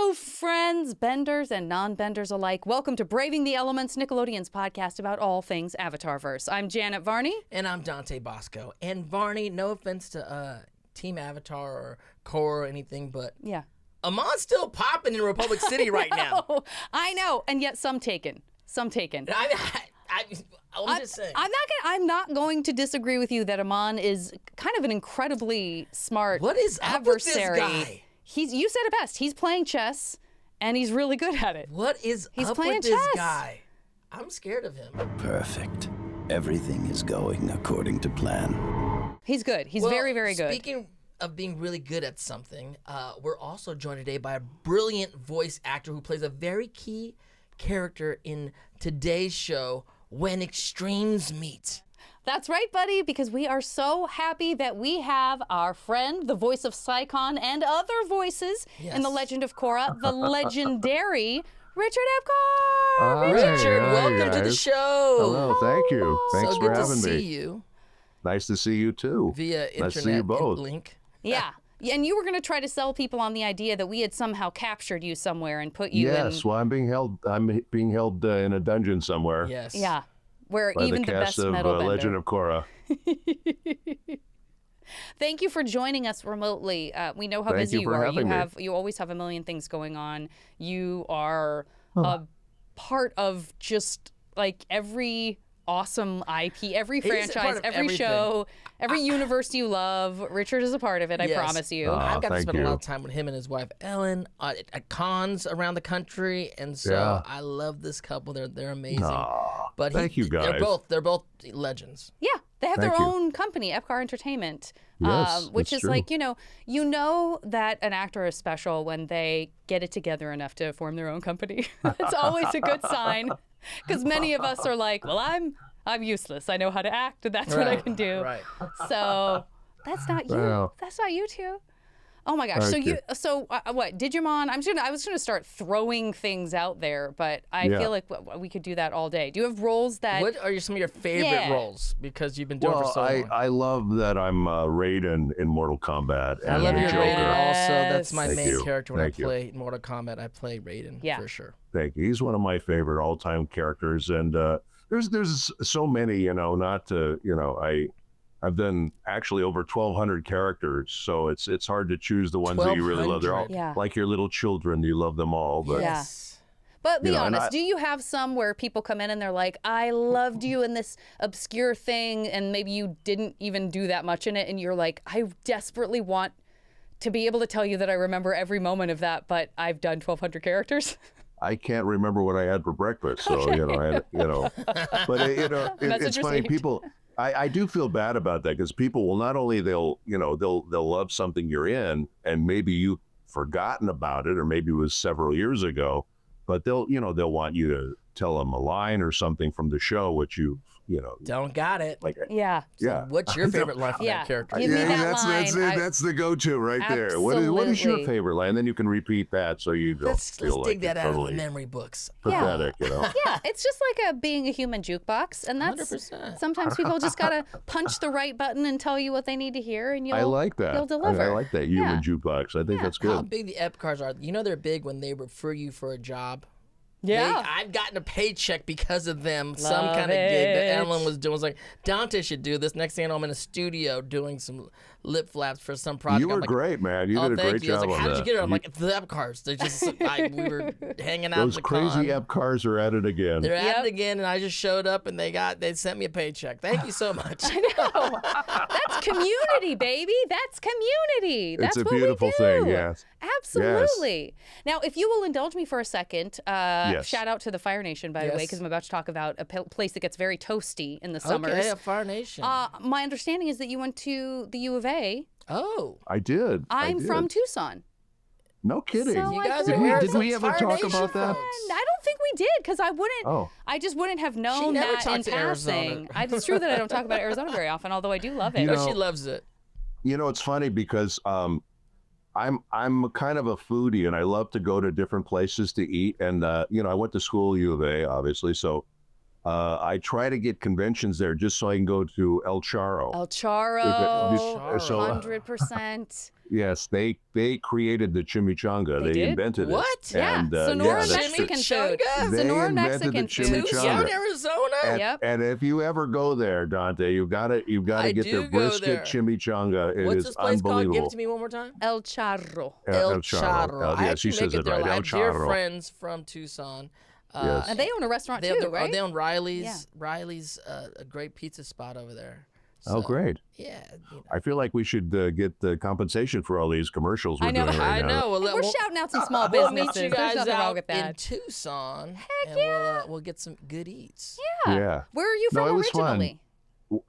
Hello, friends, benders and non-benders alike. Welcome to Braving the Elements, Nickelodeon's podcast about all things Avatarverse. I'm Janet Varney. And I'm Dante Basco. And Varney, no offense to Team Avatar or Korra or anything, but yeah, Amon's still popping in Republic City right now. I know, and yet some taken. I'm just saying. I'm not going to disagree with you that Amon is kind of an incredibly smart What is adversary. up with this guy? You said it best. He's playing chess, and he's really good at it. What is He's up playing with this chess. guy? I'm scared of him. Perfect. Everything is going according to plan. He's good. He's very, very good. Speaking of being really good at something, we're also joined today by a brilliant voice actor who plays a very key character in today's show, When Extremes Meet. That's right, buddy, because we are so happy that we have our friend, the voice of Saikhan and other voices in The Legend of Korra, the legendary Richard Epcar. Richard, welcome to the show. Hello, thank you. Thanks so for good having to me. see you. Nice to see you too. Via nice to see internet you both. link. Yeah. And you were going to try to sell people on the idea that we had somehow captured you somewhere and put you in. Yes, well, I'm being held in a dungeon somewhere. Yes. Yeah. Where by the cast best of metal bender. Legend of Korra. Thank you for joining us remotely. We know how Thank busy you for are. having me. You always have a million things going on. You are a part of just like every awesome IP, every He's a part franchise, of every everything. show, every universe you love. Richard is a part of it, I Yes. promise you. I've got to thank spend a lot you. of time with him and his wife Ellen at cons around the country, and so Yeah. I love this couple. They're amazing. Aw, But thank you guys. They're both legends. Yeah, they have Thank their you. own company, Epcar Entertainment, Yes, which that's is true. like, you know that an actor is special when they get it together enough to form their own company. It's always a good sign, because many of us are like, well, I'm useless. I know how to act, and that's what I can do. Right. So that's not you. Well. That's not you two. Oh my gosh. Thank you. What Digimon? I was gonna start throwing things out there, but I Yeah. feel like we could do that all day. Do you have roles that? What are some of your favorite Yeah. roles? Because you've been doing it Well, for so long. I love that I'm Raiden in Mortal Kombat. I and love your Joker. Raiden also. That's my Thank main you. character when Thank I you. play Mortal Kombat. I play Raiden for sure. Thank you. He's one of my favorite all-time characters, and there's so many. I've done actually over 1,200 characters, so it's hard to choose the ones that you really love. They're all 1,200? Yeah. like your little children. You love them all, but Yeah. Yes. But be You know, and honest, I- do you have some where people come in and they're like, I loved you in this obscure thing, and maybe you didn't even do that much in it, and you're like, I desperately want to be able to tell you that I remember every moment of that, but I've done 1,200 characters? I can't remember what I had for breakfast. So but Message it's funny. received. People, I do feel bad about that because people will not only they'll love something you're in, and maybe you've forgotten about it, or maybe it was several years ago, but they'll want you to tell them a line or something from the show, which Don't got it. like. Yeah. Yeah. What's your favorite line from Yeah. that character? Give me that that's line. that's it. That's the go-to right there. What is your Absolutely. favorite line? And then you can repeat that, so you don't Let's feel like dig that you're out of the totally memory books. pathetic. Yeah, it's just like being a human jukebox, and that's 100%. sometimes people just gotta punch the right button and tell you what they need to hear, and I like that. you'll deliver. I like that human jukebox. I think that's How good. big the Epcars are. You know they're big when they refer you for a job. Yeah. I've gotten a paycheck because of them. Some Love kind of gig that it. Ellen was doing. Was like, Dante should do this. Next thing I know, I'm in a studio doing some lip flaps for some project. You I'm were like, great, man. You oh, did a thank great you. I was job like, on how that. did you get it? I'm like, it's the Epcars. They just, we were hanging out Those at the crazy con. Epcars are at it again. They're Yep. at it again, and I just showed up, and they sent me a paycheck. Thank you so much. No, that's community, baby. That's community. That's It's a what beautiful we do. thing, yes. Absolutely. Now, if you will indulge me for a second, Yes. shout out to the Fire Nation, by the way, Yes. because I'm about to talk about a place that gets very toasty in the summers. Okay, a Fire Nation. My understanding is that you went to the U of A. oh. I did. I'm from Tucson. No kidding. So You I guys grew are up- here did we as ever Fire talk Nation about that? folks. I don't think we did, because Oh. I just wouldn't have known never that in talks to passing. Arizona. It's true that I don't talk about Arizona very often, although I do love it. You No, know- she loves it. It's funny because I'm kind of a foodie, and I love to go to different places to eat. And I went to school U of A, obviously, so I try to get conventions there just so I can go to El Charro. El Charro, So, 100%. Yes, they created the chimichanga. They They did? invented What? it. Yeah, And, Sonora that's Mexican true. food. They Sonora invented the Mexican food. chimichanga. Tucson, Arizona. Yep. And if you ever go there, Dante, you've got to I get do their go brisket there. chimichanga. It What's is this place called? unbelievable. Give it to me one more time. El Charro. El Charro. I Yeah, actually she says make it there. right. I El have dear Charro. friends from Tucson. Yes. And they own a restaurant They, too, right? they own Riley's. Yeah. Riley's a great pizza spot over there. Oh, So, great. Yeah. You know. I feel like we should get the compensation for all these commercials we're I know. doing right I now. know. And we're shouting out some small We'll businesses. meet you There's guys nothing wrong out with in that. Tucson, and we'll get some good eats. Yeah. Where are you No, from it was fun. originally?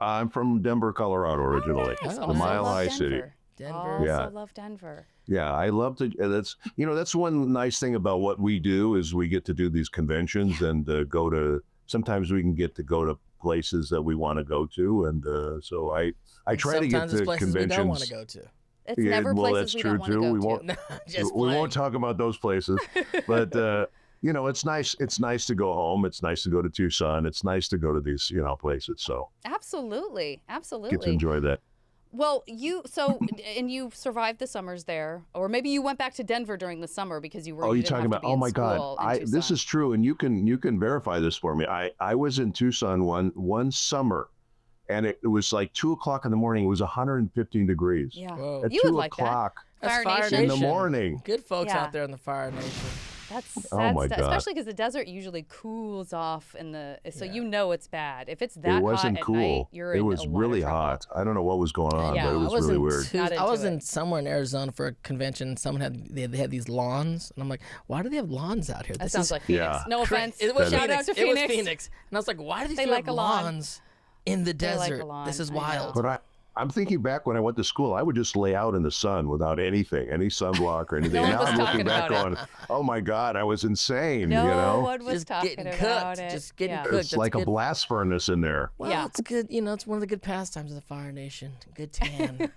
I'm from Denver, Colorado originally. Nice. The Also Mile love High Denver. City. Denver. Also Yeah. love Denver. Yeah, I love to. That's one nice thing about what we do is we get to do these conventions and go to. Sometimes we can get to go to places that we want to go to, and so I try to get Sometimes it's to places we don't want conventions. to go to. It's Yeah, never well, places that's we don't true, want to too. go We to. No, just We playing. won't talk about those places, but it's nice. It's nice to go home. It's nice to go to Tucson. It's nice to go to these places. So Absolutely. get to Absolutely. enjoy that. Well, you survived the summers there, or maybe you went back to Denver during the summer because you were. Oh, you you're didn't talking have to about? be Oh in my God! school in This Tucson. is true, and you can verify this for me. I was in Tucson one summer, and it was like 2:00 in the morning. It was 115 degrees. Yeah. Whoa. At You 2 would like that. o'clock That's Fire Nation. in the morning. Good folks Yeah. out there in the Fire Nation. That's Oh my God. especially because the desert usually cools off so Yeah. you know it's bad. If it's that It wasn't hot cool. at night, you're It in was a lot of really trouble. hot. I don't know what was going on, Yeah, but it I was was really in weird. Not I was into in somewhere in Arizona for a convention. They had these lawns, and I'm like, why do they have lawns out here? That sounds like Phoenix. Yeah. No offense. It was Shout Phoenix. out to It Phoenix. was Phoenix, and I was like, why do these They people like have a lawn. lawns in the They like a desert? lawn, This is I know. wild. But I'm thinking back when I went to school, I would just lay out in the sun without any sunblock or anything. No one Now was I'm talking looking back about going, oh my God, I was insane, No one was Just talking getting about cooked. it. Just getting Yeah. cooked. It's like a good. blast furnace in there. Well, Yeah. it's good. It's one of the good pastimes of the Fire Nation. Good tan.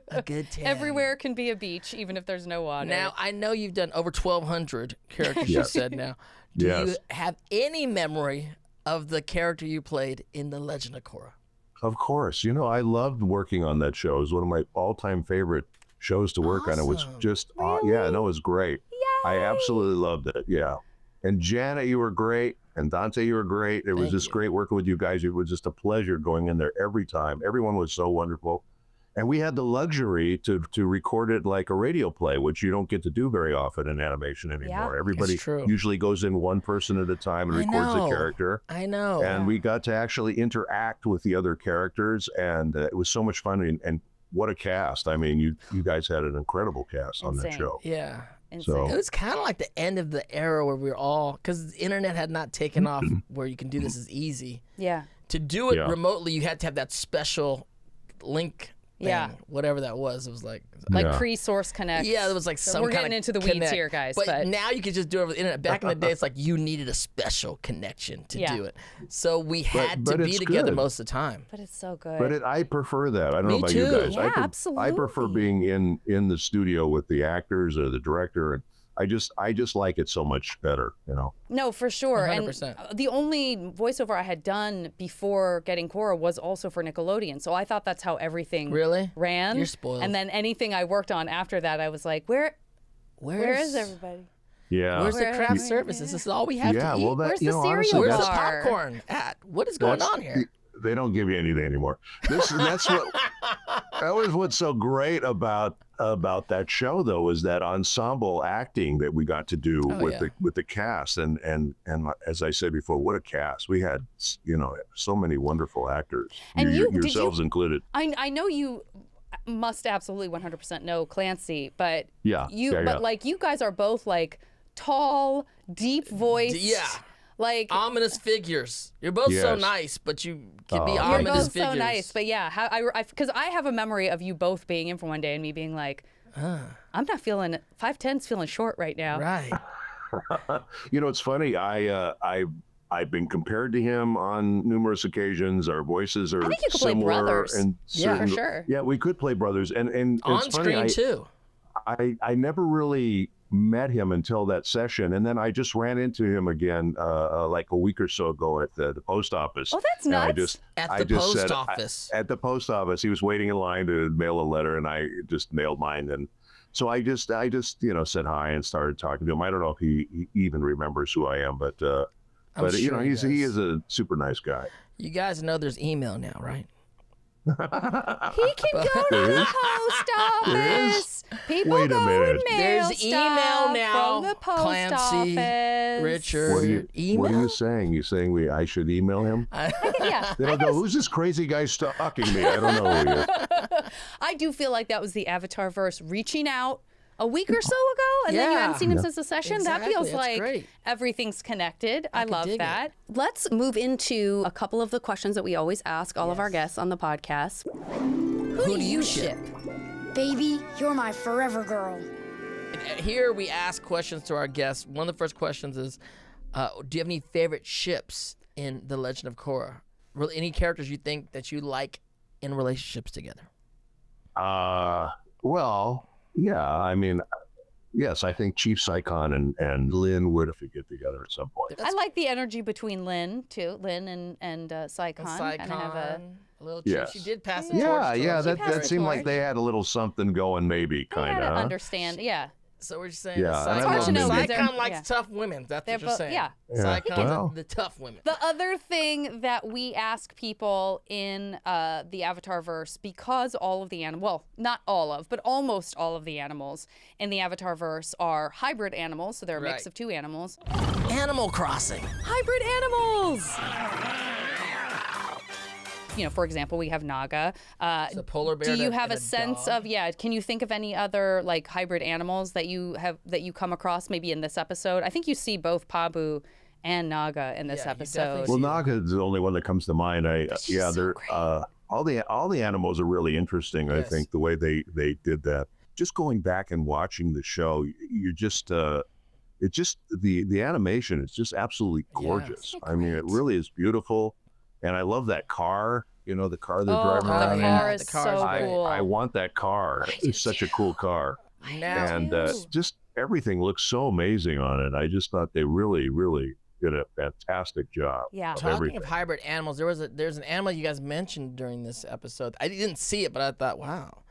A good tan. Everywhere can be a beach, even if there's no water. Now, I know you've done over 1,200 characters, you Yes. said now. Do you Yes. have any memory of the character you played in The Legend of Korra? Of course. I loved working on that show. It was one of my all-time favorite shows to work on. It was Awesome. just, yeah, no, it was great. I absolutely loved it. Yeah. And Janet, you were great. And Dante, you were great. It was Thank just you. great working with you guys. It was just a pleasure going in there every time. Everyone was so wonderful. And we had the luxury to record it like a radio play, which you don't get to do very often in animation anymore. Everybody true. usually goes in one person at a time and I records know. a character. I know. And we got to actually interact with the other characters, and it was so much fun. And what a cast! I mean, you guys had an incredible cast on that Insane. show. Yeah. Insane. It was kind of like the end of the era where we were all, because the internet had not taken off where you can do this as easy. Yeah. To do it Yeah. remotely, you had to have that special link thing, Yeah. whatever that was. It was like Yeah. Pre-source connect. yeah, there was like So some we're kind getting of into the weeds connect. here, guys. But now you can just do it over the internet. Back in the day, it's like you needed a special connection to Yeah. do it. So we had to but be it's together good. most of the time. But it's so good. But I prefer that. I don't Me know about too. you guys. Yeah, I prefer absolutely. being in the studio with the actors or the director, and I just like it so much better. No, for sure. 100%. And the only voiceover I had done before getting Korra was also for Nickelodeon. So I thought that's how everything Really? ran. You're spoiled. And then anything I worked on after that, I was like, where is everybody? Yeah. Where's the Where- craft services? This is all we have yeah. to eat. Well, that Where's the cereal honestly, Where's the that's, bar? popcorn at? What is going on here? They don't give you anything anymore. That's what. That was what's so great about that show, though, is that ensemble acting that we got to do with the cast, and as I said before, what a cast! We had so many wonderful actors, And did you- yourselves included. I know you must absolutely 100% know Clancy, but Yeah, but like you guys are both like tall, deep voiced. Yeah. Like Ominous figures. You're both so Yes. nice, but you can be you're ominous both figures. so nice. But yeah, because I have a memory of you both being in for one day and me being like, I'm not feeling 5'10's feeling short right now. Right. It's funny. I've been compared to him on numerous occasions. Our voices are I think you could play similar, brothers. and Yeah, for certain- sure. Yeah, we could play brothers, and On it's funny. screen too. I never really met him until that session, and then I just ran into him again like a week or so ago at the post office. Oh, that's And nuts. At the post office. At the post office, he was waiting in line to mail a letter, and I just mailed mine. And so I just said hi and started talking to him. I don't know if he even remembers who I am, but I'm sure he he is a super nice guy. You guys know there's email now, right? He can go to the post office. People Wait a go minute. and mail There's email stuff now. from the post Clancy, office. Richard, email. What are you saying? You saying I should email him? Yeah. They'll go, who's this crazy guy stalking me? I don't know who he is. I do feel like that was the Avatar verse reaching out a week or so ago, and then you Yeah. hadn't seen him since the session. Exactly. That feels That's like great. everything's connected. I could love dig that. Let's move into a couple of the questions that we always ask all of our guests on the podcast. Who do you ship? Baby, you're my forever girl. Here we ask questions to our guests. One of the first questions is, do you have any favorite ships in The Legend of Korra? Any characters you think that you like in relationships together? Well, yeah, I mean, yes, I think Chief Saikhan and Lin would if we get together at some point. I like the energy between Lin, too. Lin and Saikhan. Saikhan, Kinda have a little chip. Yes. She did pass the Yeah, torch to yeah, us. that passed the seemed like torch. they had a little something going, maybe, I kind gotta of. understand. Yeah. So we're just saying Yeah, that and I Saikhan, love It's hard to know because they're- Saikhan likes yeah. tough women. That's They're what you're both- saying. yeah. Saikhan's well. the tough women. The other thing that we ask people in the Avatar verse, because all of the animals, well, not all of, but almost all of the animals in the Avatar verse are hybrid animals, so they're a mix Right. of two animals. Animal Crossing. Hybrid animals! You know, for example, we have Naga. It's a polar bear. Do you and have a a sense dog. of, can you think of any other like hybrid animals that you come across maybe in this episode? I think you see both Pabu and Naga in this Yeah, you episode. definitely Well, see Naga is the only one that comes to mind. so They're great. all the animals are really interesting. I Yes. think the way they did that. Just going back and watching the show, you're just it's just the animation is just absolutely gorgeous. I mean, it Great. really is beautiful, and I love that car. You know, the car they're Oh, driving the around car in. is The car's so great. cool. I want that car. It's such a cool car. Now, And too. just everything looks so amazing on it. I just thought they really, really did a fantastic job. Yeah. of talking everything. of hybrid animals, there's an animal you guys mentioned during this episode. I didn't see it, but I thought, wow,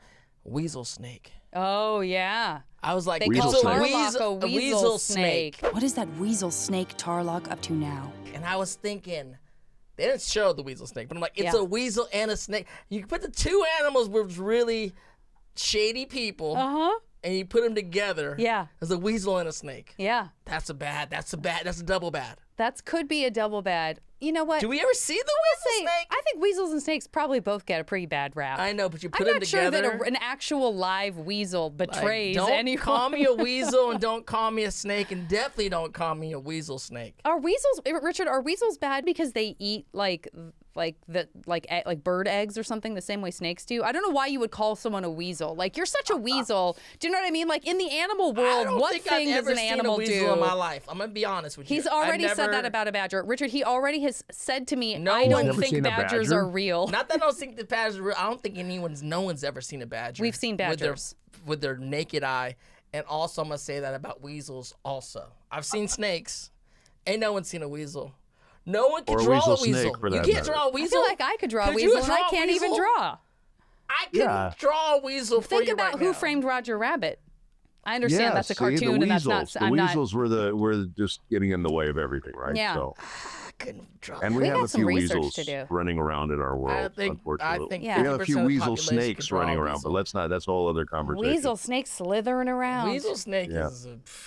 weasel snake. Oh, yeah. I was like, They Weasel call snake. Tarrlok a weasel snake. What is that weasel snake Tarrlok up to now? And I was thinking, they didn't show the weasel snake, but I'm like, it's Yeah. a weasel and a snake. You can put the two animals with really shady people, Uh-huh. and you put them together. Yeah. As a weasel and a snake. Yeah. That's a double bad. That could be a double bad. You know what? Do we ever see the weasel snake? I think weasels and snakes probably both get a pretty bad rap. I know, but you put I'm them not sure together. that an actual live weasel like, betrays don't anyone. call me a weasel and don't call me a snake, and definitely don't call me a weasel snake. Are weasels, Richard? Are weasels bad because they eat like bird eggs or something the same way snakes do? I don't know why you would call someone a weasel. Like, you're such a weasel. Do you know what I mean? Like, in the animal I world, don't what think thing I've does ever an seen animal a weasel do? in my life. I'm gonna be honest with you. He's already I've said that never- about a badger. Richard, he already has said to me, No I one's don't never think seen a badgers badger? are real. Not that I don't think the badgers are real. I don't think no one's ever seen a badger. We've seen badgers. with their naked eye. And also, I'm gonna say that about weasels. Also, I've seen snakes. Ain't no one's seen a weasel. No one can Or a draw weasel a weasel. snake, for You that can't matter. draw a I weasel. feel like I could draw a Could you weasel, and I draw a can't even weasel? draw. I can Yeah. draw a weasel for Think you about right Who now. Framed Roger Rabbit. I understand Yeah, that's a see, cartoon, the and that's not. weasels. The I'm not. weasels were just getting in the way of everything, right? Yeah. So, I couldn't draw. and we We have got a some few research weasels to do. running around in our world. Unfortunately, I think Yeah. we have a 50% few of the weasel population could snakes draw a running around, weasel. but let's not. That's a whole other conversation. Weasel snake slithering around. Weasel snake Yeah.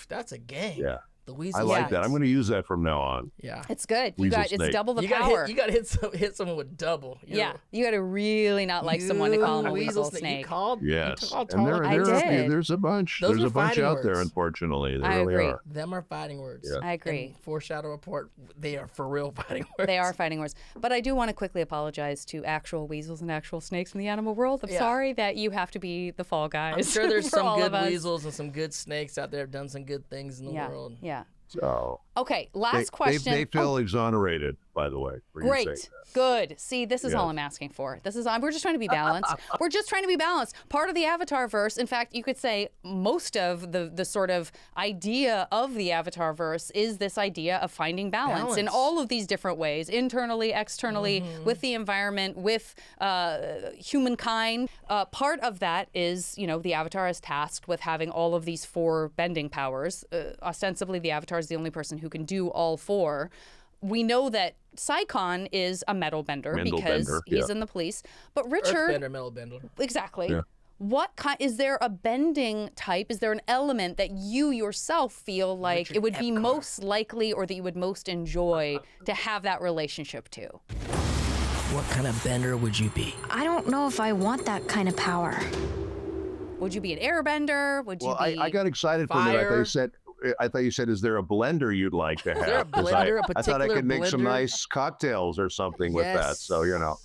that's a game. Yeah. The weasel. I like snakes. that. I'm going to use that from now on. Yeah. It's good. You Weasel got it's snake. double the You power. gotta hit someone with double. Yeah, you got to really not like someone to call him a weasel snake. You called, Yes, you called and Tarrlok I did. there's a bunch. Those There's are a bunch fighting out there. words. Unfortunately, there I really agree. are. Them are fighting words. Yeah. I agree. And foreshadow report, they are for real fighting words. They are fighting words. But I do want to quickly apologize to actual weasels and actual snakes in the animal world. I'm Yeah. sorry that you have to be the fall guys. I'm sure there's for some all good of us. weasels and some good snakes out there have done some good things in the Yeah, world. yeah. So Okay, last question. They feel exonerated by the way. For you saying Great. that. Good. See, this is all Yes. I'm asking for. We're just trying to be balanced. We're just trying to be balanced. Part of the Avatar verse, in fact, you could say most of the sort of idea of the Avatar verse is this idea of finding balance in all of these different ways, internally, externally, with the environment, with humankind. Part of that is, the Avatar is tasked with having all of these 4 bending powers. Ostensibly, the Avatar is the only person who can do all 4. We know that Saikhan is a metal bender because he's in the police. But Richard... Earthbender, metal bender. Exactly. Yeah. What kind... Is there a bending type? Is there an element that you yourself feel like Richard it would be Epcar. most likely or that you would most enjoy to have that relationship to? What kind of bender would you be? I don't know if I want that kind of power. Would you be an airbender? Would you Well, be... I got excited for a minute. I thought you said, is there a blender you'd like to have? there a 'Cause blender, a I thought I particular could make some blender? nice cocktails or something with that. Yes. So, those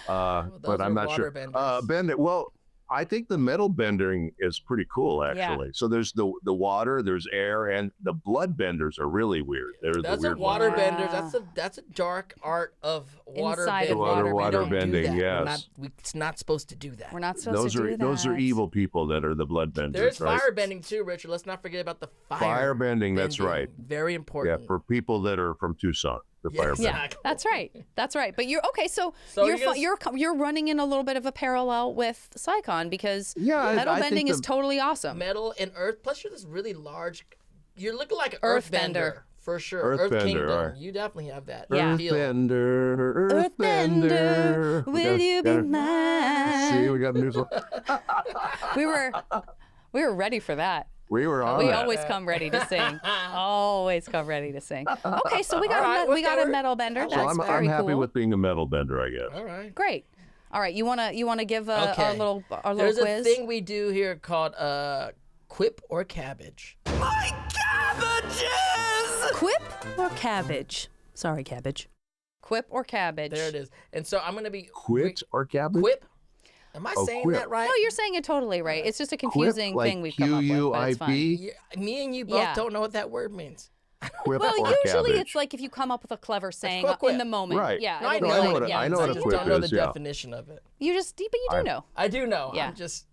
but I'm are not water sure. benders. Bend it. Well, I think the metal bending is pretty cool, actually. So there's the water, there's air, and the blood benders are really weird. They're That's the a weird water ones. bender. That's a dark art of water Inside of bending. water We don't do bending, that. yes. It's not supposed to do that. We're not supposed to do that. Those are evil people that are the blood benders. There's right? fire bending too, Richard. Let's not forget about the fire. Fire bending, that's bending. right. Very Yeah, important. for people that are from Tucson, the Yes. fire Yeah. bending. Yeah, that's right. That's right. But you're okay. So, So you're running in a little bit of a parallel with Saikhan because Yeah, metal I think bending is the- totally awesome. Metal and earth. Plus, you're this really large. You're looking like an Earthbender. earthbender for sure. Earthbender, Earth Kingdom. all right. You definitely have that. Yeah. appeal. Earthbender, Earthbender. will you be mine? See, we got a new song. We were ready for that. We were on We that. always come ready to sing. Always come ready to sing. Okay, so we got All right, we got a whatever. metal bender. So That's I'm very happy cool. with being a metal bender, I guess. All right. Great. All right, you wanna give our Okay. little There's quiz? a thing we do here called Quip or Cabbage. My cabbages! Quip or cabbage? Sorry, cabbage. Quip or cabbage? There it is. And so I'm gonna be Quit or cabbage? Quip. Am I Oh, saying quip. that right? No, you're saying it totally right. It's just a confusing like thing we've come up with, but it's fine. Q-U-I-P? Yeah, me and you both Yeah. don't know what that word means. Quip Well, or usually cabbage? it's like if you come up with a clever saying called quip. in the moment. Right. Yeah. No, I it'll know, be I know like- what a- yeah, I know what I a just quip don't know is, the yeah. definition of it. but you do know. I do know. Yeah. I'm just,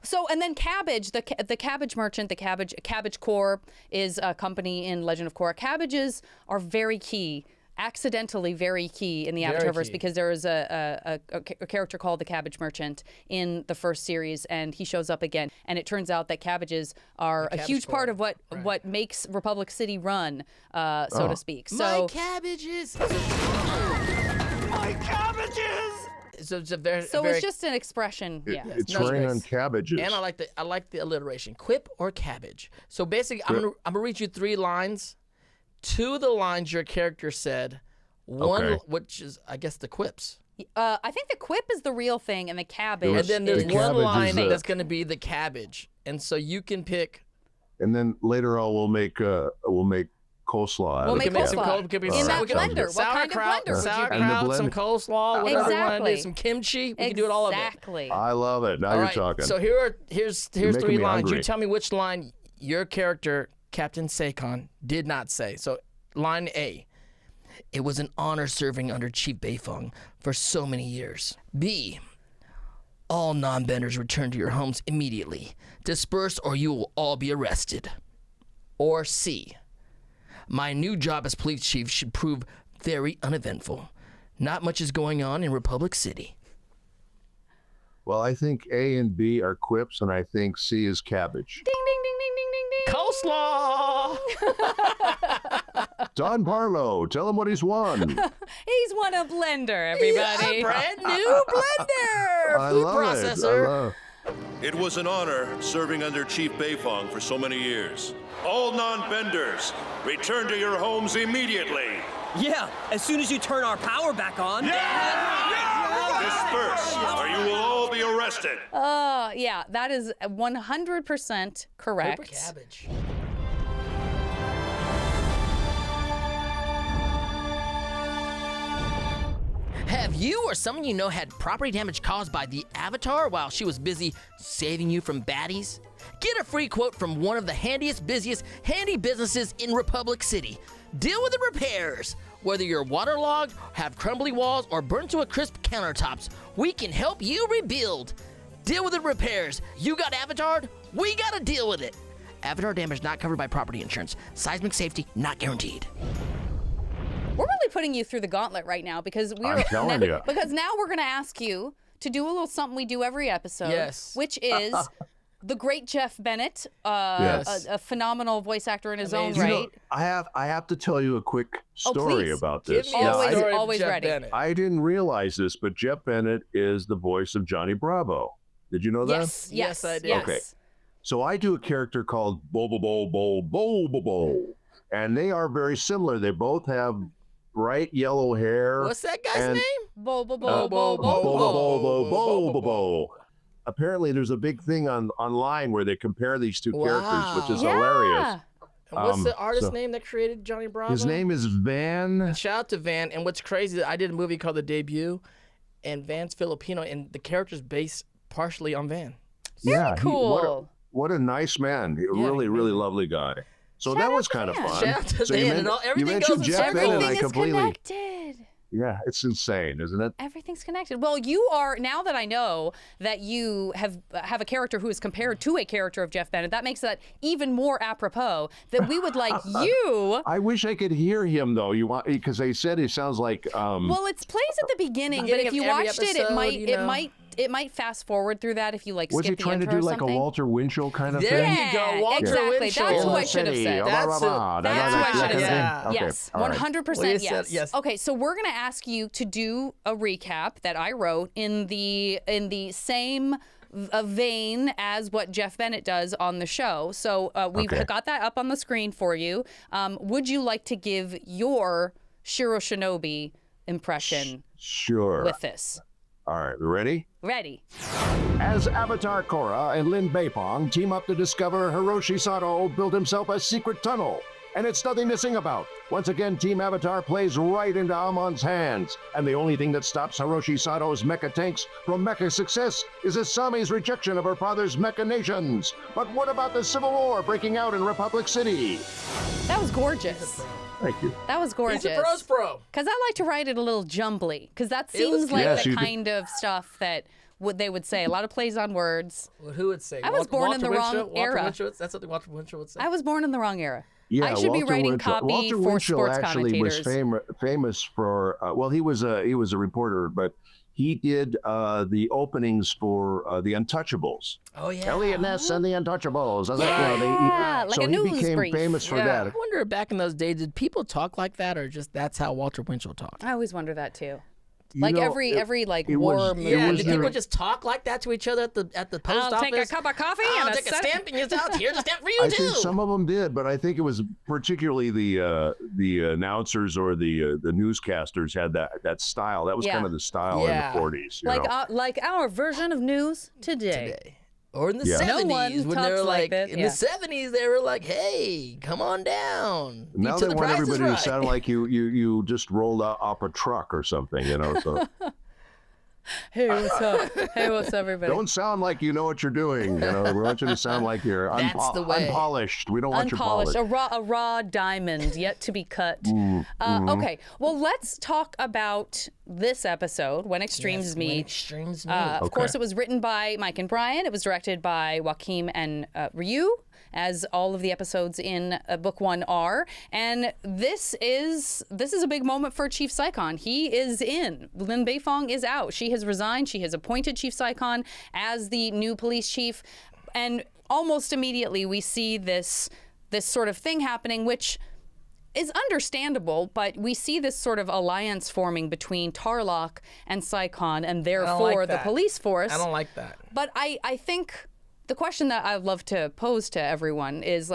So, and then Cabbage, the Cabbage merchant, Cabbage Corps is a company in Legend of Korra. Cabbages are very key, accidentally very key in the Very Avatarverse key. because there is a character called the Cabbage Merchant in the first series, and he shows up again. And it turns out that cabbages are a Cabbage huge part Corps, of what makes Republic City run, so Oh. to speak. my So. cabbages. My cabbages. So it's a very. So very, it's just an expression, yeah. It's no raining space. on cabbages. And I like the alliteration. Quip or cabbage. So basically, I'm gonna read you 3 lines. 2 of the lines your character said. One, Okay. which is I guess the quips. I think the quip is the real thing, and the cabbage And then there's The one cabbage is line the- that's gonna be the cabbage. And so you can pick. And then later on, we'll make coleslaw out We'll of make the coleslaw. cabbage. Could be In that blender. What kind of sauerkraut, blender would you sauerkraut, use? some And the coleslaw, whatever you want to Exactly. do, some kimchi. We can do it all of it. Exactly. I love it. Now All you're right, talking. So here's making 3 me lines. hungry. You tell me which line your character, Captain Saikhan, did not say. So line A. It was an honor serving under Chief Beifong for so many years. B. All non-benders return to your homes immediately. Disperse or you will all be arrested. Or C. My new job as police chief should prove very uneventful. Not much is going on in Republic City. Well, I think A and B are quips, and I think C is cabbage. Ding, ding, ding, ding, ding, ding, ding. Coleslaw! Don Barlow, tell him what he's won. He's won a blender, everybody. A brand new blender! I Food love processor. it. I love It was an honor serving under Chief Beifong for so many years. All non-benders, return to your homes immediately. Yeah, as soon as you turn our power back on. Disperse, or you will all be arrested. Yeah, that is 100% correct. Paper cabbage. Have you or someone you know had property damage caused by the Avatar while she was busy saving you from baddies? Get a free quote from one of the handiest, busiest, handy businesses in Republic City. Deal with the repairs Whether you're waterlogged, have crumbly walls, or burnt to a crisp countertops, we can help you rebuild. Deal with the repairs. You got avatared? We gotta deal with it. Avatar damage not covered by property insurance. Seismic safety not guaranteed. We're really putting you through the gauntlet right now because I'm telling you. Because now we're going to ask you to do a little something we do every episode. Yes. Which is the great Jeff Bennett, Yes. a phenomenal voice actor in his own Amazing. right. I have to tell you a quick story please. about Give this. me a Always- story of always Jeff ready. Bennett. I didn't realize this, but Jeff Bennett is the voice of Johnny Bravo. Did you know that? Yes, Yes, I did. Yes. Okay. So I do a character called Bo, and they are very similar. They both have bright yellow hair. What's that guy's and- name? Bo. Bo. Apparently, there's a big thing online where they compare these two characters, which is hilarious. And what's the artist so- name that created Johnny Bravo? His name is Van. Shout out to Van. And what's crazy, I did a movie called The Debut, and Van's Filipino, and the character's based partially on Van. Yeah, Cool. what a nice man. Really, really lovely guy. So Shout that out was to kind of Van. fun. Shout out to So you Van, men- and all- you everything mentioned goes in Jeff circles. Bennett, and I Everything is completely. connected. Yeah, it's insane, isn't it? Everything's connected. Well, you are, now that I know that you have a character who is compared to a character of Jeff Bennett, that makes that even more apropos that we would like you. I wish I could hear him though. Because they said he sounds like. Well, it plays at the beginning, but Beginning if of you every watched it, episode, it might fast forward through that if you like was he skip the trying to intro do or like a something. Walter Winchell kind of There thing? you go, Walter exactly. Winchell. That's In what the I should have city, said. blah, blah, blah. That's what I should have Okay, said. okay, Yes, all right. 100% Well, you said yes. yes. Okay, so we're gonna ask you to do a recap that I wrote in the same vein as what Jeff Bennett does on the show. So we've Okay. got that up on the screen for you. Would you like to give your Shiro Shinobi impression Sure. with this? All right, we ready? Ready. As Avatar Korra and Lin Beifong team up to discover Hiroshi Sato built himself a secret tunnel. And it's nothing to sing about. Once again, Team Avatar plays right into Amon's hands. And the only thing that stops Hiroshi Sato's mecha tanks from mecha success is Asami's rejection of her father's machinations. But what about the Civil War breaking out in Republic City? That was gorgeous. Thank you. That was gorgeous. He's a pro's pro. Because I like to write it a little jumbly, because that It was seems like Yes, the you do. kind of stuff that they would say. A lot of plays on words. Well, who would say? I was born in the wrong era. That's what Walter Winchell would say. I was born in the wrong era. Yeah, I should be Walter writing Winchell. copy Walter for Winchell sports actually was commentators. famous for well, he was a reporter, but he did the openings for the Untouchables. Oh yeah. Elliot Ness and the Untouchables. Yeah, like so a he news became brief. famous for Yeah. I that. wonder back in those days, did people talk like that, or just that's how Walter Winchell talked? I always wonder that too. You Like know, every it war was- movie. Yeah, was did their- people just talk like that to each other at the post I'll office? take a cup of coffee I'll and take a set- stamp, and here's a stamp for you I too. think some of them did, but I think it was particularly the announcers or the newscasters had that style. That was Yeah. kind of the style Yeah. in the 40s. You Like know? like our version of news today. Today. Or in the Yeah. No 70s, one when they were talks like like, that, in yeah. the 70s, they were like, hey, come on down. Now Eat till they the want price is everybody to right. sound like you just rolled up a truck or something, you know. So Hey, what's up? Hey, what's up, everybody? don't sound like you know what you're doing. You know, we want you to sound like you're That's the way. unpolished. We don't want you Unpolished, polished. a raw diamond yet to be cut. Okay, well, let's talk about this episode, When Extremes Yes, Meet. When Extremes Meet. Of course, it was written by Mike and Brian. It was directed by Joaquim and Ryu, as all of the episodes in Book 1 are. And this is a big moment for Chief Saikhan. He is in. Lin Beifong is out. She has resigned. She has appointed Chief Saikhan as the new police chief. And almost immediately we see this sort of thing happening, which is understandable, but we see this sort of alliance forming between Tarrlok and Saikhan, and therefore the that. police force. I don't like that. But I think the question that I'd love to pose to everyone is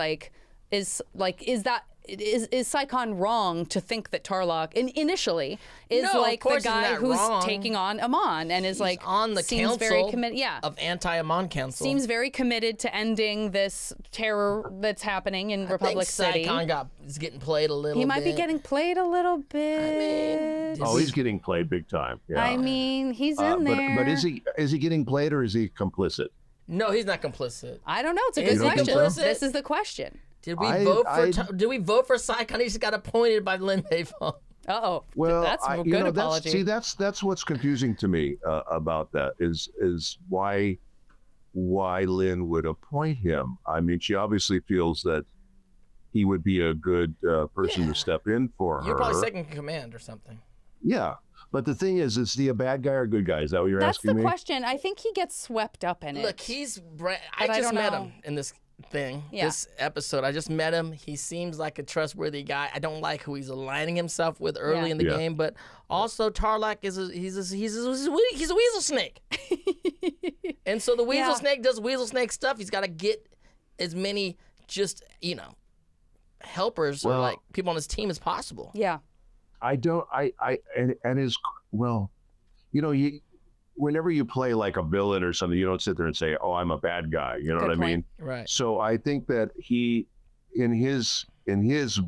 is Saikhan wrong to think that Tarrlok initially is No, of like the course he's guy not who's wrong. taking on Amon and is like on the seems very council committed. Yeah, of anti-Amon Council. seems very committed to ending this terror that's happening in I Republic think City. Saikhan is getting played a little He bit. might be getting played a little bit. Oh, he's getting played big time. Yeah. I mean, he's in there. But is he getting played or is he complicit? No, he's not complicit. I don't know. It's a Is good he question. complicit? This is the question. Did we I- vote for I- Did we vote for Saikhan? He just got appointed by Lin Beifong. Uh-oh. Well, that's a you good know, apology. that's what's confusing to me about that is why Lynn would appoint him. I mean, she obviously feels that he would be a good person to step in for her. You're probably second in command or something. Yeah, but the thing is he a bad guy or a good guy? Is that what you're That's asking the me? question. I think he gets swept up in it. Look, I just don't met know. him in this thing, Yeah. this episode. I just met him. He seems like a trustworthy guy. I don't like who he's aligning himself with early in the game, but also Tarrlok is he's a weasel snake. And so the weasel snake does weasel snake stuff. He's got to get as many just, helpers or like people on his team as possible. Yeah. And his, well, whenever you play like a villain or something, you don't sit there and say, "Oh, I'm a bad guy." You know Good what I mean? Right. So I think that he, in his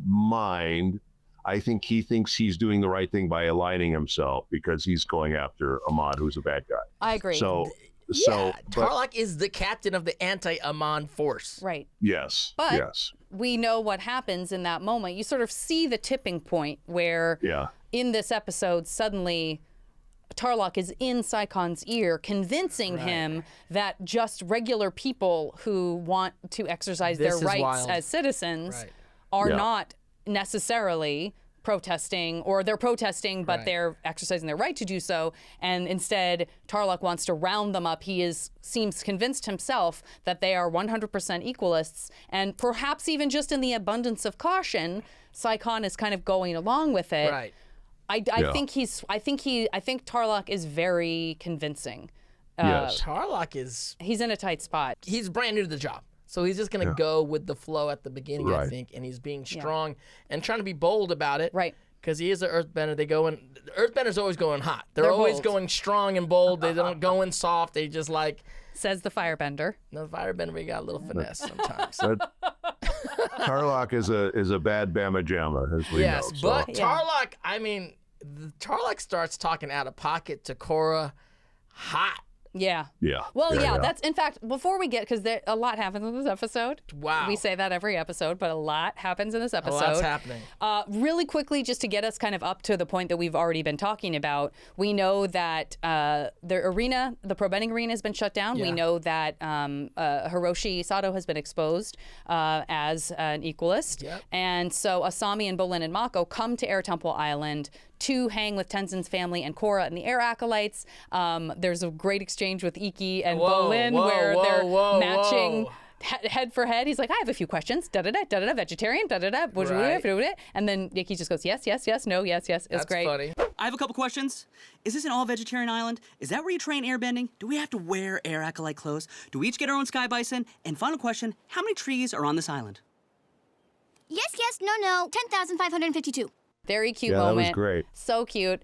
mind, I think he thinks he's doing the right thing by aligning himself because he's going after Ahmad, who's a bad guy. I agree. Tarrlok is the captain of the anti-Amon force. Right. Yes. But yes. we know what happens in that moment. You sort of see the tipping point where in this episode, suddenly Tarrlok is in Saikhan's ear, convincing him that just regular people who want to exercise their rights as citizens are not necessarily protesting, or they're protesting, but they're exercising their right to do so. And instead, Tarrlok wants to round them up. He seems convinced himself that they are 100% equalists, and perhaps even just in the abundance of caution, Saikhan is kind of going along with it. Right. I think Tarrlok is very convincing. Yes. Tarrlok he's in a tight spot. He's brand new to the job. So he's just going to go with the flow at the beginning, I Right. think, and he's being strong and trying to be bold about it. Right. Because he is an earthbender. Earthbenders always going hot. They're always bold. going strong and bold. They don't go in soft. They just like, Says the firebender. no, firebender, we got a little finesse sometimes. But Tarrlok is a bad Bama Jamma, as we know. Yes, So. but Tarrlok, I mean, Tarrlok starts talking out of pocket to Korra hot. Yeah. Yeah. Well, Yeah. that's, in fact, before we get, because a lot happens in this episode. Wow. We say that every episode, but a lot happens in this A episode. lot's happening. Really quickly, just to get us kind of up to the point that we've already been talking about, we know that the Bloodbending arena has been shut down. We know that Hiroshi Sato has been exposed as an equalist. Yep. And so Asami and Bolin and Mako come to Air Temple Island to hang with Tenzin's family and Korra and the Air Acolytes. There's a great exchange with Iki and Bolin where they're matching head for head. He's like, I have a few questions. Da-da-da, vegetarian, da-da-da, and then Iki just goes, yes, yes, yes, no, yes, yes. It's That's great. funny. I have a couple questions. Is this an all-vegetarian island? Is that where you train airbending? Do we have to wear air acolyte clothes? Do we each get our own sky bison? And final question, how many trees are on this island? Yes, yes, no, 10,552. Very cute Yeah, moment. that was great. So cute.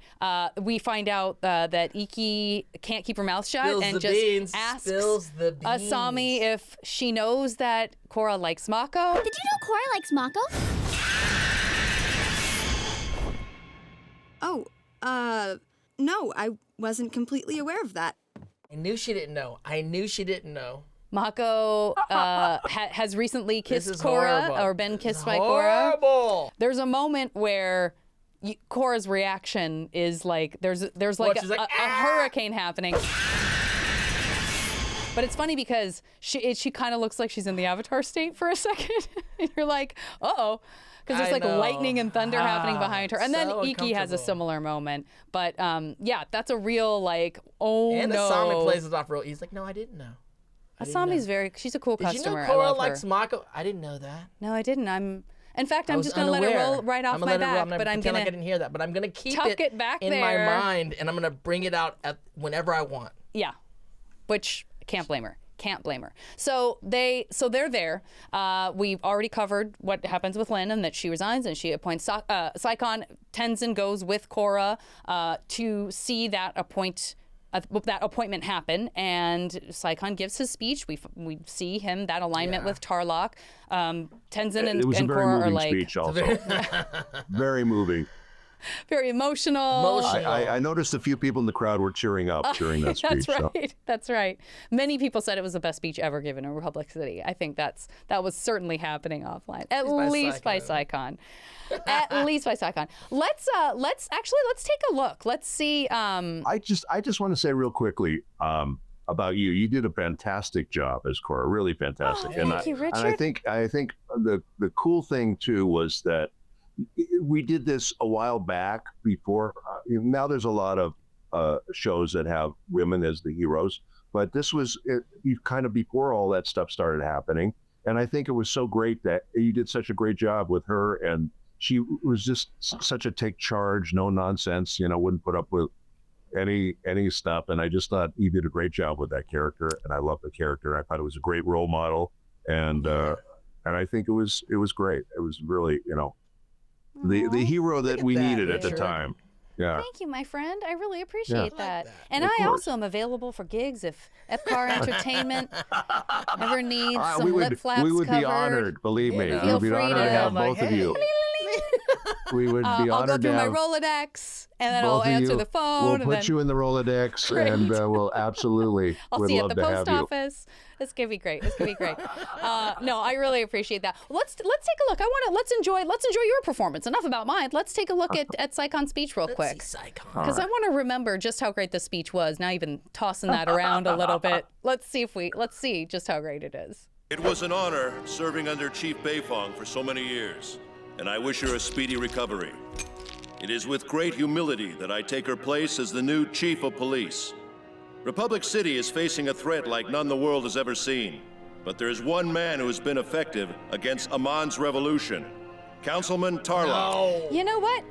We find out that Iki can't keep her mouth shut Spills and the just beans. asks Spills the beans. Asami if she knows that Korra likes Mako. Did you know Korra likes Mako? Oh, no, I wasn't completely aware of that. I knew she didn't know. Mako has recently kissed This is Korra horrible. or been kissed by Horrible. Korra. There's a moment where Korra's reaction is like there's like she's like, a hurricane happening. But it's funny because she kind of looks like she's in the Avatar state for a second. You're like, uh-oh. Because there's I like know. lightning and thunder happening behind her. And then so Iki has a uncomfortable. similar moment. But yeah, that's a real like, oh And no. Asami plays it off real. He's like, no, I didn't know. Asami's she's a cool Did you know customer. I Korra love likes her. Mako? I didn't know that. No, I didn't. In fact, I'm was just going to let it unaware. roll right off I'm gonna my let it roll. back. I'm gonna But I'm pretend going like I didn't hear that. But I'm gonna keep tuck it back in there. my mind, and I'm gonna bring it out whenever I want. Yeah, which can't blame her. Can't blame her. So they're there. We've already covered what happens with Lynn and that she resigns and she appoints Saikhan. Tenzin goes with Korra to see that appointment happen, and Saikhan gives his speech. We see him, that alignment with Tarrlok. Tenzin and It was a very Korra are moving like speech also. Very moving. Very emotional. I noticed a few people in the crowd were cheering up during that speech. That's right. That's right. Many people said it was the best speech ever given in Republic City. I think that was certainly happening offline. At least by Saikhan. At least by Saikhan. Let's take a look. Let's see. I just want to say real quickly about you. You did a fantastic job as Korra, really fantastic. Thank you, Richard. And I think the cool thing too was that we did this a while back before. Now there's a lot of shows that have women as the heroes, but this was kind of before all that stuff started happening. And I think it was so great that you did such a great job with her, and she was just such a take charge, no nonsense, wouldn't put up with any stuff. And I just thought you did a great job with that character, and I love the character. I thought it was a great role model, and I think it was great. It was really, the hero that we needed at the time. Yeah. Thank you, my friend. I really appreciate that. And Of I course. also am available for gigs if Epcar Entertainment ever needs some we lip flaps would covered. be honored, believe me. Feel We'd be free honored to- to have like, both of hey. you. We would be I'll honored go to through my have Rolodex, and then I'll both of answer you. the phone. We'll and put then you in the Rolodex, Great. and we'll absolutely I'll would see you love at the to post have you. office. It's gonna be great. It's gonna be great. No, I really appreciate that. Let's take a look. Let's enjoy your performance. Enough about mine. Let's take a look at Saikhan's speech real quick. Let's see Saikhan. Because I want to remember just how great the speech was. Now you've been tossing that around a little bit. Let's see just how great it is. It was an honor serving under Chief Beifong for so many years, and I wish her a speedy recovery. It is with great humility that I take her place as the new Chief of Police. Republic City is facing a threat like none the world has ever seen, but there is one man who has been effective against Amon's revolution, Councilman Tarrlok. You know what?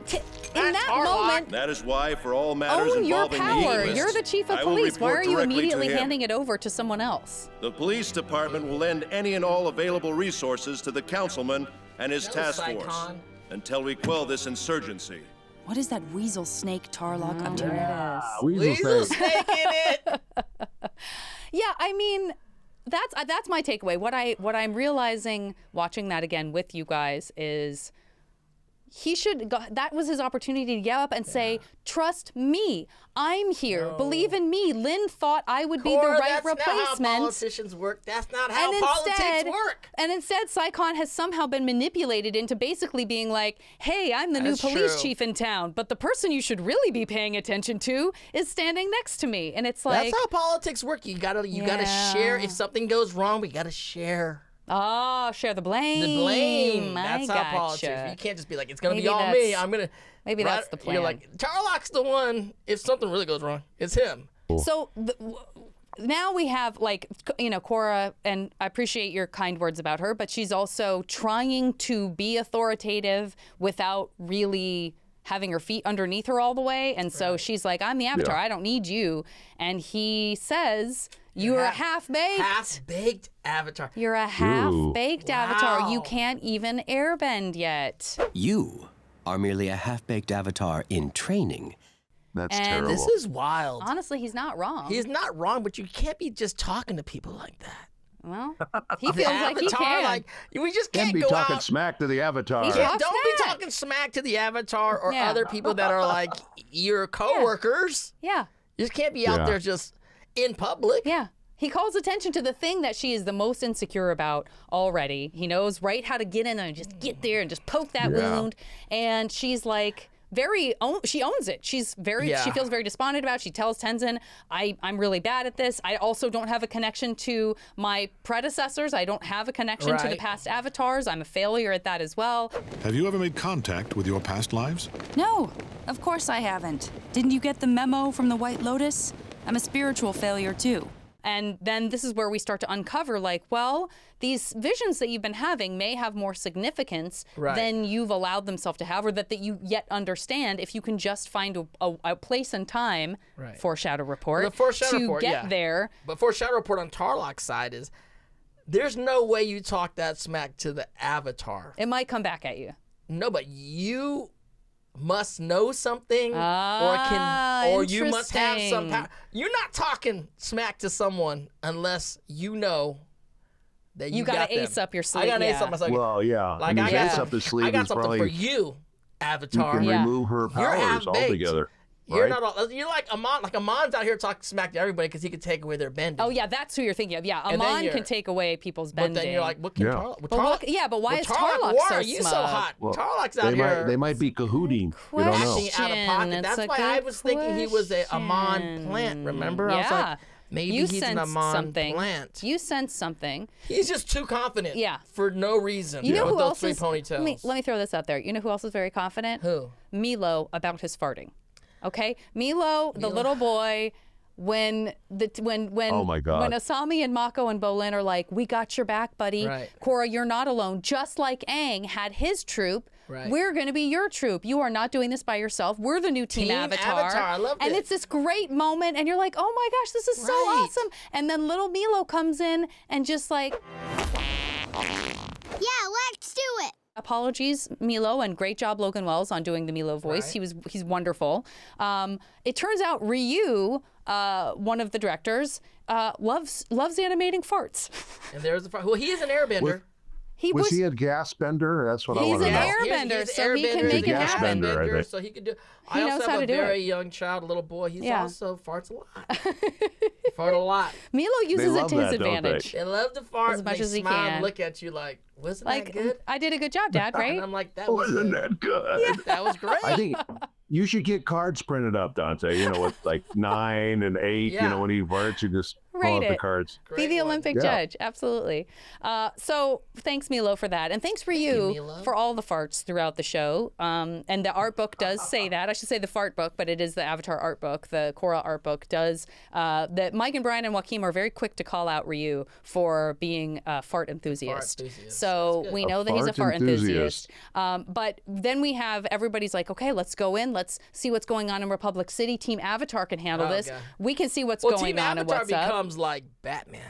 In that Tarrlok. moment, That is why, for all matters own your involving the power. East, You're the chief of I will police. Why report are you directly to immediately him. handing it over to someone else? The police department will lend any and all available resources to the councilman and his Go, task force Saikhan. until we quell this insurgency. What is that weasel snake Tarrlok up to? Weasel snake in it. Yeah, I mean, that's my takeaway. What I'm realizing watching that again with you guys is he should go, that was his opportunity to get up and say, trust me, I'm here, believe in me. Lynn thought I would be the Korra, right that's not how replacement. politicians work. That's not how politics work. And instead, Saikhan has somehow been manipulated into basically being like, hey, I'm the new That's police true. chief in town, but the person you should really be paying attention to is standing next to me. And it's like, That's how politics work. You gotta share. If something goes wrong, we gotta share share the blame. the blame. I That's how gotcha. politics. You can't just be like, it's gonna Maybe be all that's- me. I'm gonna. maybe that's the You're plan. like, Tarrlok's the one. If something really goes wrong, it's him. So now we have Korra, and I appreciate your kind words about her, but she's also trying to be authoritative without really having her feet underneath her all the way. And so she's like, I'm the Avatar. Yeah. I don't need you. And he says, you're a half-baked. Half-baked Avatar. You're a half-baked Avatar. You Wow. can't even airbend yet. You are merely a half-baked avatar in training. That's And terrible. This is wild. Honestly, he's not wrong. He's not wrong, but you can't be just talking to people like that. Well, he feels like he can. Like, we just Can't can't be go talking out. smack to the Avatar. He Yeah, Talk don't be smack. talking smack to the Avatar or Yeah. other people that are like your coworkers. Yeah. You just can't be out Yeah. there just in public. Yeah. He calls attention to the thing that she is the most insecure about already. He knows right how to get in there and just get there and just poke that Yeah. wound. And she's like, she owns it. She feels very despondent about it. She tells Tenzin, I'm really bad at this. I also don't have a connection to my predecessors. I don't have a connection to the Right. past avatars. I'm a failure at that as well. Have you ever made contact with your past lives? No, of course I haven't. Didn't you get the memo from the White Lotus? I'm a spiritual failure too. And then this is where we start to uncover, like, well, these visions that you've been having may have more significance Right. than you've allowed themselves to have, or that you yet understand if you can just find a place and time, Right. foreshadow report, The foreshadow to report, get yeah. there. But foreshadow report on Tarrlok's side is there's no way you talk that smack to the Avatar. It might come back at you. No, but you must know something or you must have some interesting. power. You're not talking smack to someone unless you know that You got gotta them. ace up your sleeve, I got to ace yeah. up my sleeve. Well, yeah. Like and I his got ace up his sleeve I got is something probably for you. Avatar. can Yeah. remove her You're powers half-baked. altogether. You're right? not all. You're like Amon. Like Amon's out here talking smack to everybody because he could take away their bending. Oh yeah, that's who you're thinking of. Yeah, And then Amon you're- can take away people's But bending. then you're like, what can Yeah. Tarrlok? But look- yeah, but why is Tarrlok Why so are you so smug? hot? Well, Tarrlok's out here. They might be cahooting. You don't know. acting out of pocket. It's That's a why I good was thinking he was a Amon question. plant. Remember? I was Yeah. like, maybe you he's an sense Amon something. plant. You sense something. He's just too confident. Yeah. For no reason. You know with who those else three is? ponytails. Let me throw this out there. You know who else is very confident? Who? Milo about his farting. Okay, Milo, the little boy. When Oh my God. when Asami and Mako and Bolin are like, we got your back, buddy. Right. Korra, you're not alone. Just like Aang had his troop, Right. we're gonna be your troop. You are not doing this by yourself. We're the new Team Avatar. I loved and it. it's this great moment, and you're like, oh my gosh, this is so Right. awesome. And then little Milo comes in and just like, Yeah, let's do it. apologies, Milo, and great job, Logan Wells, on doing the Milo voice. Right. He's wonderful. It turns out Ryu, one of the directors, loves animating farts. And there's the. Well, he is an airbender. Was he a gas bender? That's what I He's want to an know. airbender, He's so he can airbender, make he's it a gas happen. bender, I airbender, think. so he can do. He I knows also how have to a do very it. young child, a little boy. He's Yeah. also farts a lot. Fart a lot. Milo uses it love to his that, don't they? advantage. They love to fart. As much and they as he smile can. And look at you like, wasn't Like, that good? I did a good job, Dad, right? And I'm like, that was Wasn't that good? that was great. I think you should get cards printed up, Dante. You know, with like 9 and 8. Yeah. You know, when he farts, you just pull Rate out the it. cards. Be Great the one. Olympic Yeah. judge, absolutely. So thanks, Milo, for that, and thanks Ryu Milo. for all the farts throughout the show. And the art book does say that. I should say the fart book, but it is the Avatar art book. The Korra art book does. That Mike and Brian and Joaquin are very quick to call out Ryu for being a fart enthusiast. enthusiast. So we know that he's a fart fart enthusiast. enthusiast. But then we have everybody's like, okay, let's go in. Let's see what's going on in Republic City. Team Avatar can handle Oh, this. God. We can see what's Well, going Team on and Avatar what's up. becomes like Batman.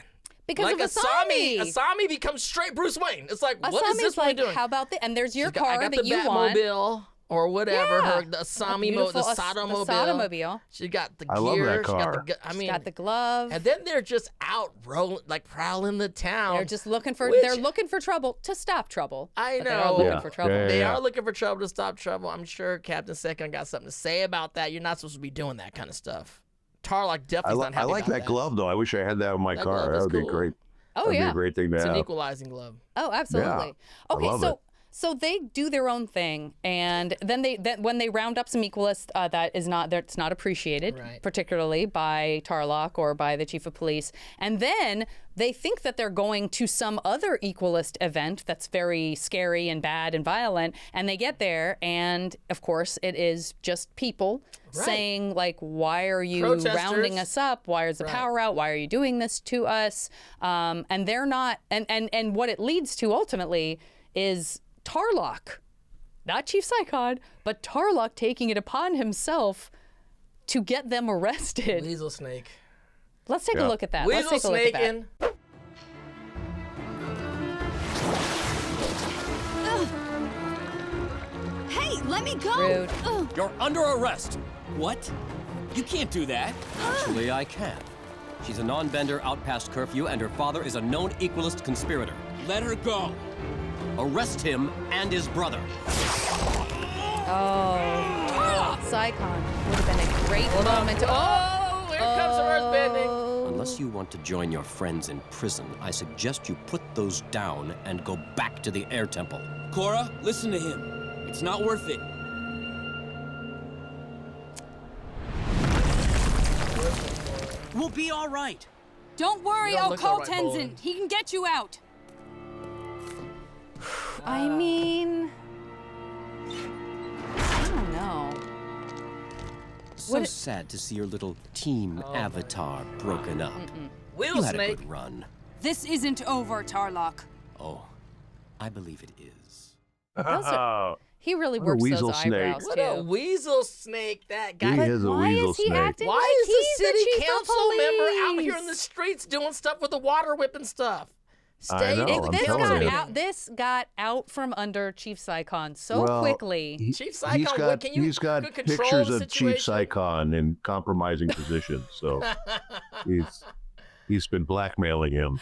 Because like of Asami. Asami becomes straight Bruce Wayne. It's like, what is Asami's this one like, doing? how about this? And there's your She's got- I car got that the you want. Batmobile or whatever. Yeah. The Asami the Beautiful Satomobile. the Satomobile. She got the I gear. love that She got car. the, I mean, Got the glove. and then they're just out rolling, like prowling the town. They're just looking for. Which- They're looking for trouble to stop trouble. I But They are know. looking Yeah. for trouble. Yeah, They are looking for trouble to stop trouble. I'm sure Captain Saikhan got something to say about that. You're not supposed to be doing that kind of stuff. Tarrlok definitely not I happy like about that glove, though. I wish I had that in my That car. glove That is would be cool. great. Oh That'd be yeah. a great thing to It's an have. equalizing glove. Oh, absolutely. I Okay, love it. so they do their own thing, and then when they round up some equalists, that's not appreciated, Right. particularly by Tarrlok or by the chief of police, and then they think that they're going to some other equalist event that's very scary and bad and violent, and they get there, and of course it is just people saying like, why are you Protesters. rounding us up? Why is the Right. power out? Why are you doing this to us? And they're not, and what it leads to ultimately is Tarrlok, not Chief Saikhan, but Tarrlok taking it upon himself to get them arrested. Weasel Snake. Let's take a look at that. Let's Weasel take a look at Snake that. in. Hey, let me go! Rude. Ugh. You're under arrest. What? You can't do that. Actually, I can. She's a non-bender out past curfew, and her father is a known equalist conspirator. Let her go. Arrest him and his brother. Oh, Saikhan would have been a great moment. Oh, here comes some earthbending. Unless you want to join your friends in prison, I suggest you put those down and go back to the air temple. Korra, listen to him. It's not worth it. We'll be all right. Don't worry, You don't I'll look call all right, Tenzin. Bolin. He can get you out. I mean, I don't know. So What- sad to see your little team avatar broken up. Weasel You had a Snake. good run. This isn't over, Tarrlok. Oh, I believe it is. Oh, He really What a works weasel those snake. eyebrows What a too. weasel snake that guy. he is a Why weasel is he snake. acting Why like is the he's city chief of council member out police? here in the streets doing stuff with the water whip and stuff? I Stay know, in the I'm This telling got you. out. This got out from under Chief Saikhan so Well, quickly. Chief Saikhan, can you he's got good control pictures the of Chief situation? Saikhan in compromising positions. So he's He's been blackmailing him.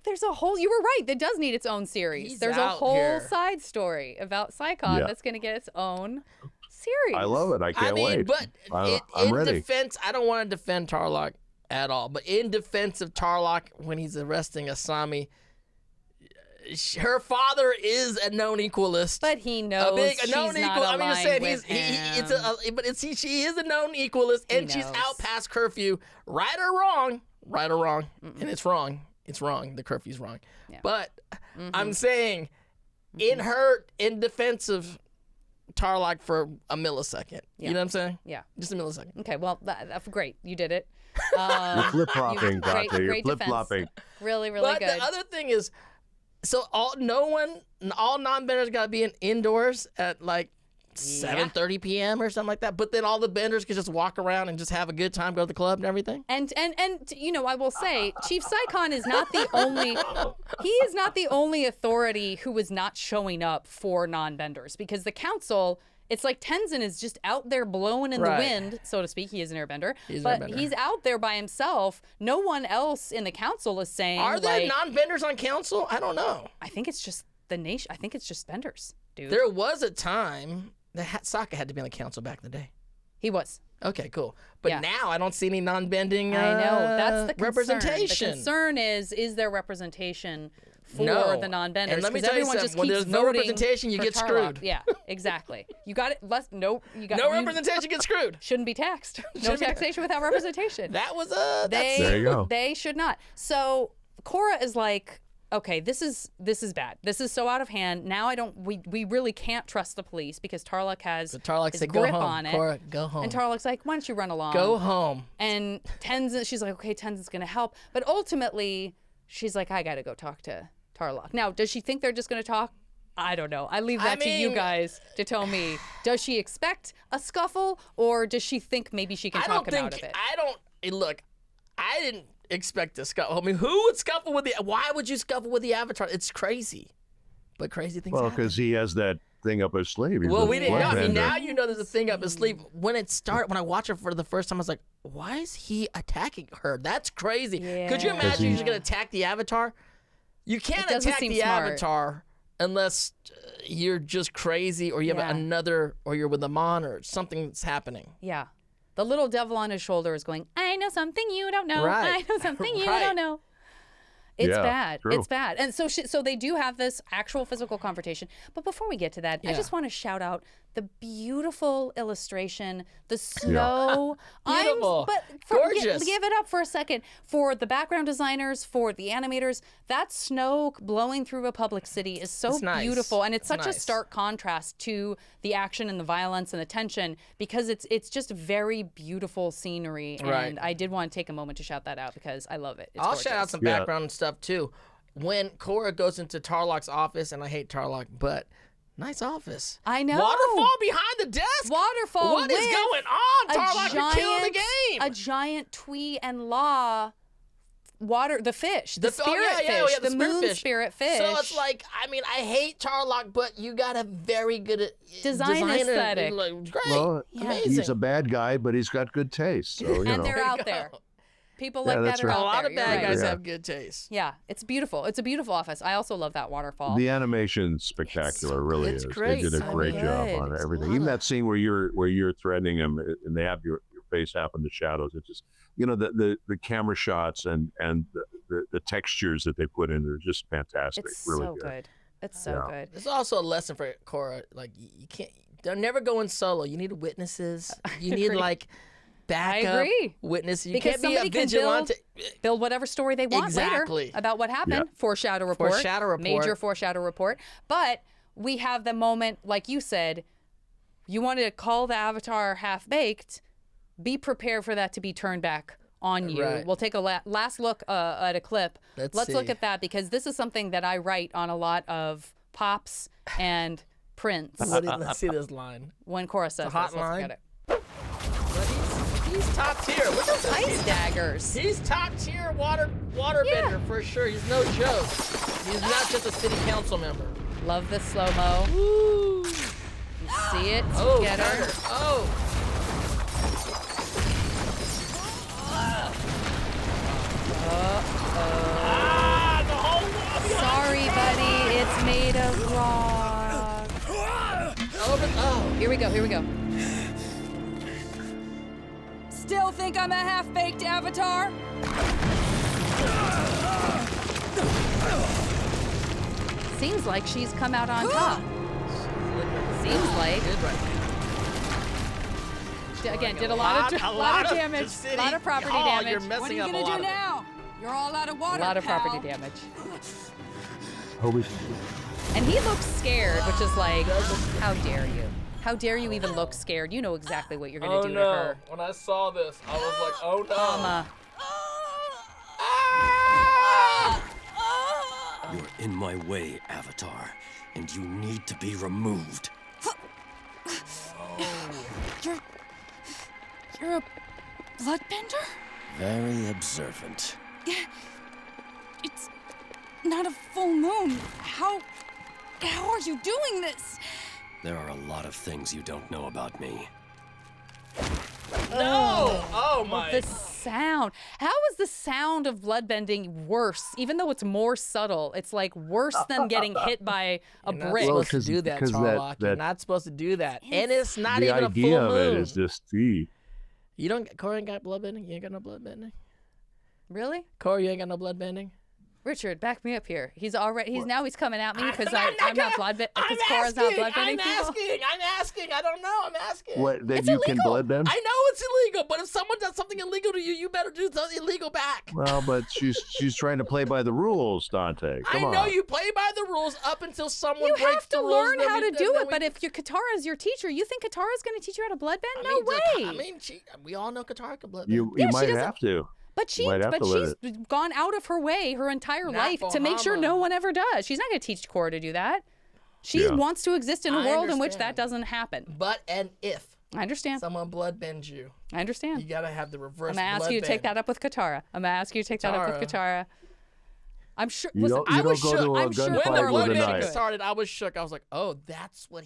There's a whole, you were right, that does need its own series. There's a whole side story about Saikhan that's going to get its own series. I love it. I can't wait. But I'm ready. Defense, I don't want to defend Tarrlok at all. But in defense of Tarrlok, when he's arresting Asami, her father is a known equalist. But he knows she's not aligned with him. She is a known equalist, and she's out past curfew, right or wrong, and it's wrong. It's wrong. The curfew's wrong. Yeah. But I'm saying, in defense of Tarrlok for a millisecond. You know what I'm saying? Yeah. Just a millisecond. Okay, well, that's great. You did it. You're flip-flopping, Dante. You're flip-flopping. Really, really good. But the other thing is, so all non-benders got to be indoors at like 7:30 p.m. or something like that. But then all the benders could just walk around and just have a good time, go to the club and everything. And I will say, Chief Saikhan is not the only. He is not the only authority who is not showing up for non-benders, because the council. It's like Tenzin is just out there blowing in the wind, so to speak. He is an airbender. He's out there by himself. No one else in the council is saying. Are there non-benders on council? I don't know. I think it's just the nation. I think it's just benders, dude. There was a time that Sokka had to be on the council back in the day. He was. Okay, cool. But now I don't see any non-bending I know. That's the concern. representation. The concern is there representation for the non-benders? And let me tell you something. When there's no representation, you get screwed. Yeah, exactly. You got it. No representation gets screwed. Shouldn't be taxed. No taxation without representation. That was there you go. They should not. So Korra is like, okay, this is bad. This is so out of hand. Now we really can't trust the police because Tarrlok has his grip on it. Korra, go home. And Tarrlok's like, why don't you run along? Go home. And Tenzin, she's like, okay, Tenzin's gonna help. But ultimately, she's like, I gotta go talk to Tarrlok. Now, does she think they're just gonna talk? I don't know. I leave that to you guys to tell me. Does she expect a scuffle, or does she think maybe she can talk him out of it? I didn't expect to scuffle. I mean, who would scuffle with why would you scuffle with the Avatar? It's crazy. But crazy things happen. Well, because he has that thing up his sleeve. We didn't know. I mean, now you know there's a thing up his sleeve. When I watched it for the first time, I was like, why is he attacking her? That's crazy. Yeah. Could you imagine you're going to attack the Avatar? You can't attack the Avatar unless you're just crazy or you have or you're with a Mon or something's happening. Yeah. The little devil on his shoulder is going, I know something you don't know. Right. I know something you don't know. It's bad. True. It's bad. And so they do have this actual physical confrontation. But before we get to that, I just want to shout out the beautiful illustration, the snow. Beautiful. Gorgeous. Give it up for a second. For the background designers, for the animators, that snow blowing through Republic City is so beautiful. And it's such a stark contrast to the action and the violence and the tension, because it's just very beautiful scenery. And I did want to take a moment to shout that out because I love it. It's I'll gorgeous. shout out some background stuff too. When Korra goes into Tarrlok's office, and I hate Tarrlok, but nice office. I know. Waterfall behind the desk. Waterfall. What is going on, Tarrlok? You're killing the game. A giant Twee and Law the fish, the spirit fish, the moon spirit fish. So it's like, I mean, I hate Tarrlok, but you got a very good design aesthetic. Great. Well, amazing. He's a bad guy, but he's got good taste. So, and they're out there. People like that are out there. A lot of bad guys have good taste. Yeah, it's beautiful. It's a beautiful office. I also love that waterfall. The animation's spectacular, really is. Great. They did a great job on everything. Even that scene where you're threatening him and they have your face up in the shadows. It's just, the camera shots and the textures that they put in are just fantastic. It's really so good. It's so good. It's also a lesson for Korra. Like, you can't. They're never going solo. You need witnesses. You need backup witness. You because can't be a vigilante. Build whatever story they want later about what happened. Foreshadow report. Major foreshadow report. But we have the moment, like you said, you wanted to call the Avatar half-baked. Be prepared for that to be turned back on you. Right. We'll take a last look at a clip. Let's look at that, because this is something that I write on a lot of pops and prints. Let's see this line. When Korra says it's a hot this, line. let's get it. He's top tier. Look at those ice daggers. He's top tier waterbender for sure. He's no joke. He's not just a city council member. Love the slow-mo. Woo. You see it together. over. Oh. Here we go. Still think I'm a half-baked avatar? Seems like she's come out on top. Seems like. Again, did a lot of damage. A lot of property damage. You're messing What are you up a gonna lot do now? You're all out of water, A lot of pal. property damage. Holy. And he looks scared, which is like, how dare you? How dare you even look scared? You know exactly what you're gonna do to her. When I saw this, I was like, oh no. Mama. You're in my way, Avatar, and you need to be removed. You're a bloodbender? Very observant. It's not a full moon. How are you doing this? There are a lot of things you don't know about me. No! Oh my. The sound. How is the sound of bloodbending worse? Even though it's more subtle, it's like worse than getting hit by a You're not brick. supposed to do that, Tarrlok. You're not supposed to do that. And it's not even a full moon. The idea of it is just, You don't. Korra ain't got bloodbending? You ain't got no bloodbending? Really? Korra, you ain't got no bloodbending? Richard, back me up here. He's coming at me because I'm not bloodbending. Because Korra's not bloodbending people. I'm asking. I don't know. I'm asking. What? That It's you illegal. can bloodbend? I know it's illegal, but if someone does something illegal to you, you better do something illegal back. Well, but she's trying to play by the rules, Dante. Come on. I know you play by the rules up until someone You breaks have to the rules. learn then how we- to do then it. we- But if Katara's your teacher, you think Katara's going to teach you how to bloodbend? No way. I mean, we all know Katara can bloodbend. You Yeah, she might doesn't- have to. But she's learn gone out of her way her entire Not life for to make sure Hama. no one ever does. She's not going to teach Korra to do that. She Yeah. wants to exist in a I world in which understand. that doesn't happen. But if I understand. someone bloodbends you, I understand. you gotta have the reverse. I'm going to ask you to take that up with Katara. I'm going to ask you to take that up with Katara. I'm sure. You Listen, don't- you I was don't go shook. to a I'm sure gunfight When the Korra with a would bloodbending knife. started, I was shook. I was like, oh, that's what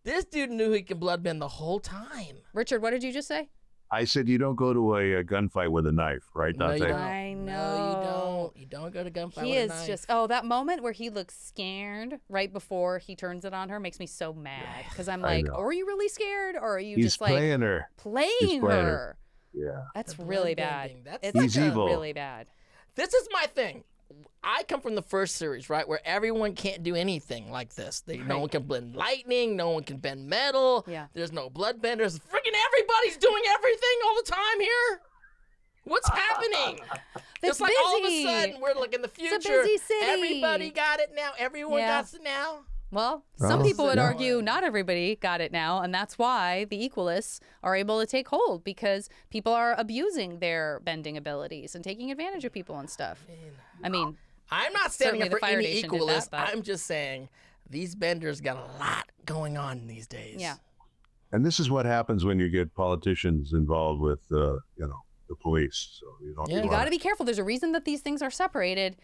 This dude knew he could bloodbend the whole time. Richard, what did you just say? I said you don't go to a gunfight with a knife, right, No, you Dante? don't. I know. No, you don't. You don't go to gunfight He with a is knife. just that moment where he looks scared right before he turns it on her makes me so mad because I'm I like, know. are you really scared or are you He's just like playing her. playing He's playing her? her. Yeah. That's The really bloodbending, bad. that's It's He's evil. really bad. This is my thing. I come from the first series, right, where everyone can't do anything like this. No one can blend lightning. No one can bend metal. Yeah. There's no bloodbenders. Freaking everybody's doing everything all the time here. What's happening? It's like all of a busy. sudden we're like in the future. It's a busy city. Everybody got it now. Everyone Yeah. got it now. Well, some Oh, people would yeah. argue not everybody got it now, and that's why the equalists are able to take hold because people are abusing their bending abilities and taking advantage of people and stuff. I mean, I'm not standing Certainly up the for Fire any Nation did equalist. that, but- I'm just saying these benders got a lot going on these days. yeah. And this is what happens when you get politicians involved with, the police. So you don't. Yeah. You got to be careful. There's a reason that these things are separated.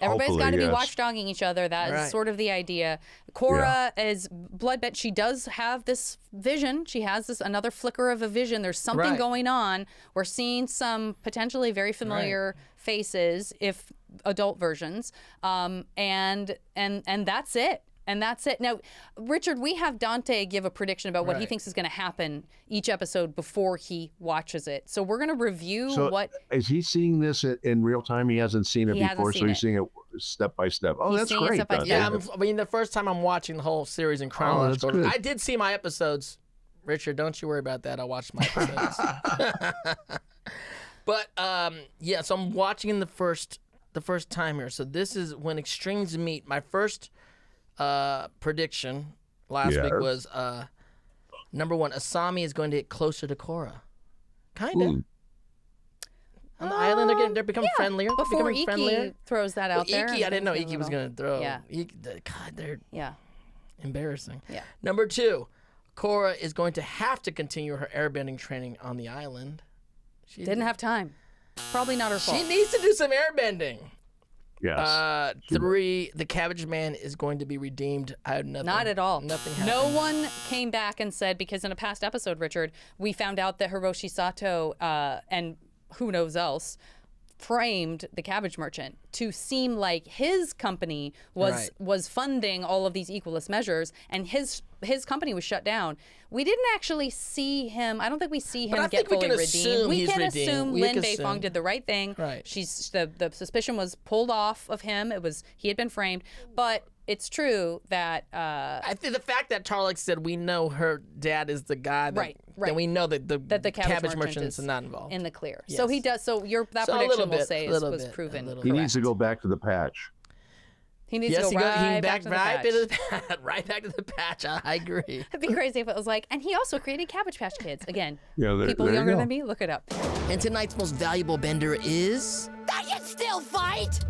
Everybody's got to Hopefully, be yes. watchdogging each other. That is Right. sort of the idea. Korra is bloodbend. She does have this vision. She has this another flicker of a vision. There's something Right. going on. We're seeing some potentially very familiar faces, if adult versions. And that's it. And that's it. Now, Richard, we have Dante give a prediction about what he Right. thinks is going to happen each episode before he watches it. So we're going to review So what is he seeing this in real time? He hasn't seen it He hasn't before, seen so he's it. seeing it step by step. Oh, He's that's seeing it great. step by Dante. step. Yeah, I mean, the first time I'm watching the whole series in chronological good. order. I did see my episodes. Richard, don't you worry about that. I watched my episodes. But yeah, so I'm watching the first time here. So this is when extremes meet. My first prediction last week Yes. was number one, Asami is going to get closer to Korra. Kinda. On the island, they're becoming friendlier. They're before becoming Iki friendlier. throws that out there. Iki, I didn't know Things get Iki a was little- going to throw. Yeah. God, they're Yeah. embarrassing. Yeah. Number two, Korra is going to have to continue her airbending training on the island. She Didn't have time. Probably not her fault. She needs to do some airbending. Yes. Three, the Cabbage Man is going to be redeemed. I had nothing. Not at all. Nothing happened. No one came back and said, because in a past episode, Richard, we found out that Hiroshi Sato and who knows else framed the Cabbage Merchant to seem like his company was funding all of these equalist measures, and his company was shut down. We didn't actually see him. I don't think we see him get fully redeemed. We can assume Lin Beifong did the right thing. Right. The suspicion was pulled off of him. He had been framed, but it's true that I think the fact that Tarrlok said we know her dad is the guy that, then we know that the Cabbage Merchant is not involved. In the clear. Yes. So he does. So that prediction will say was proven. He needs to go back to the patch. He needs to go right back to the patch. Right back to the patch. I agree. It'd be crazy if it was like, and he also created Cabbage Patch Kids. Again, people there younger than me, look it up. And tonight's most valuable bender is... I can still fight!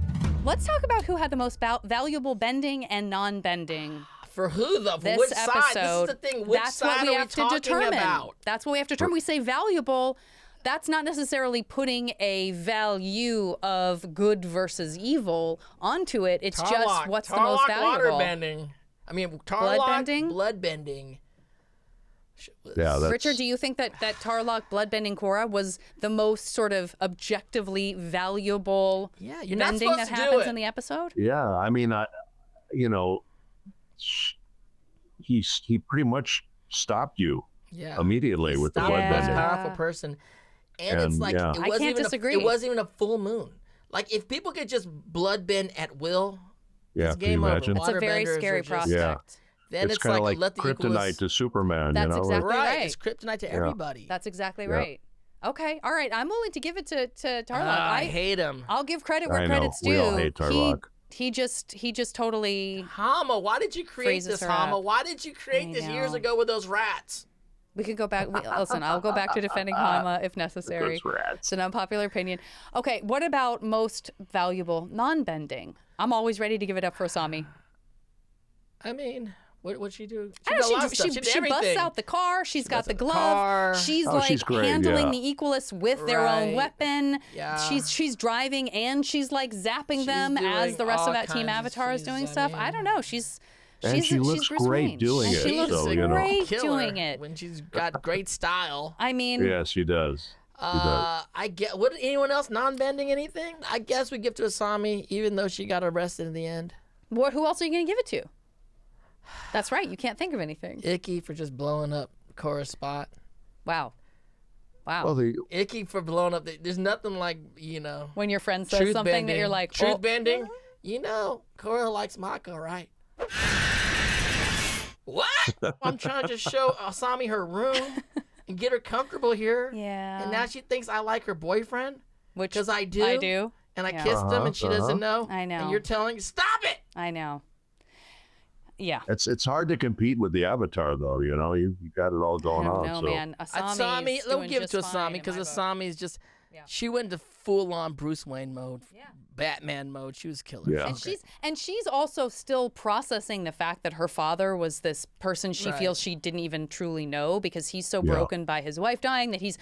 Let's talk about who had the most valuable bending and non-bending. For who, though? For this which episode, side? This is the thing. Which that's side what we are have to talking determine. about? That's what we have to determine. We say valuable. That's not necessarily putting a value of good versus evil onto it. It's just what's the most valuable. Waterbending. I mean, Tarrlok, bloodbending. Yeah, that's... Richard, do you think that Tarrlok Bloodbending Korra was the most sort of objectively valuable bending that happens in the episode? Yeah, I mean, he pretty much stopped you immediately with the bloodbending. Powerful person, and it's like I can't disagree. It wasn't even a full moon. Like if people could just bloodbend at will, it's game over. It's a very scary prospect. Yeah. Then it's kind of like let the kryptonite to Superman. That's exactly right. It's kryptonite to everybody. That's exactly right. Okay, all right. I'm willing to give it to Tarrlok. I hate him. I'll give credit where credit's due. We all hate Tarrlok. He just totally. Hama, why did you create this, Hama? Why did you create this years ago with those rats? We could go back. Listen, I'll go back to defending Hama if necessary. It's an unpopular opinion. Okay, what about most valuable non-bending? I'm always ready to give it up for Asami. I mean, what'd she do? She busts out the car. She's got the glove. She's handling the equalists with their own weapon. Yeah. She's driving and she's like zapping them as the rest of that Team Avatar is doing stuff. I don't know. She looks great doing it. She looks great doing it when she's got great style. I mean, yes, she does. I get. Would anyone else non-bending anything? I guess we give to Asami, even though she got arrested in the end. Who else are you gonna give it to? That's right. You can't think of anything. Icky for just blowing up Korra's spot. Wow. Well, Icky for blowing up. There's nothing like when your friend says something that you're like truth bending. Korra likes Mako, right? What? I'm trying to just show Asami her room and get her comfortable here. Yeah. And now she thinks I like her boyfriend. Because I do. I do. And I kissed him and she doesn't know. I know. And you're telling, stop it. I know. Yeah. It's hard to compete with the Avatar, though. You got it all going on. No, man. Asami, let's give it to Asami because Asami's just, she went into full-on Bruce Wayne mode, Batman mode. She was killer. Yeah. And she's also still processing the fact that her father was this person she feels she didn't even truly know because he's so broken by his wife dying that he's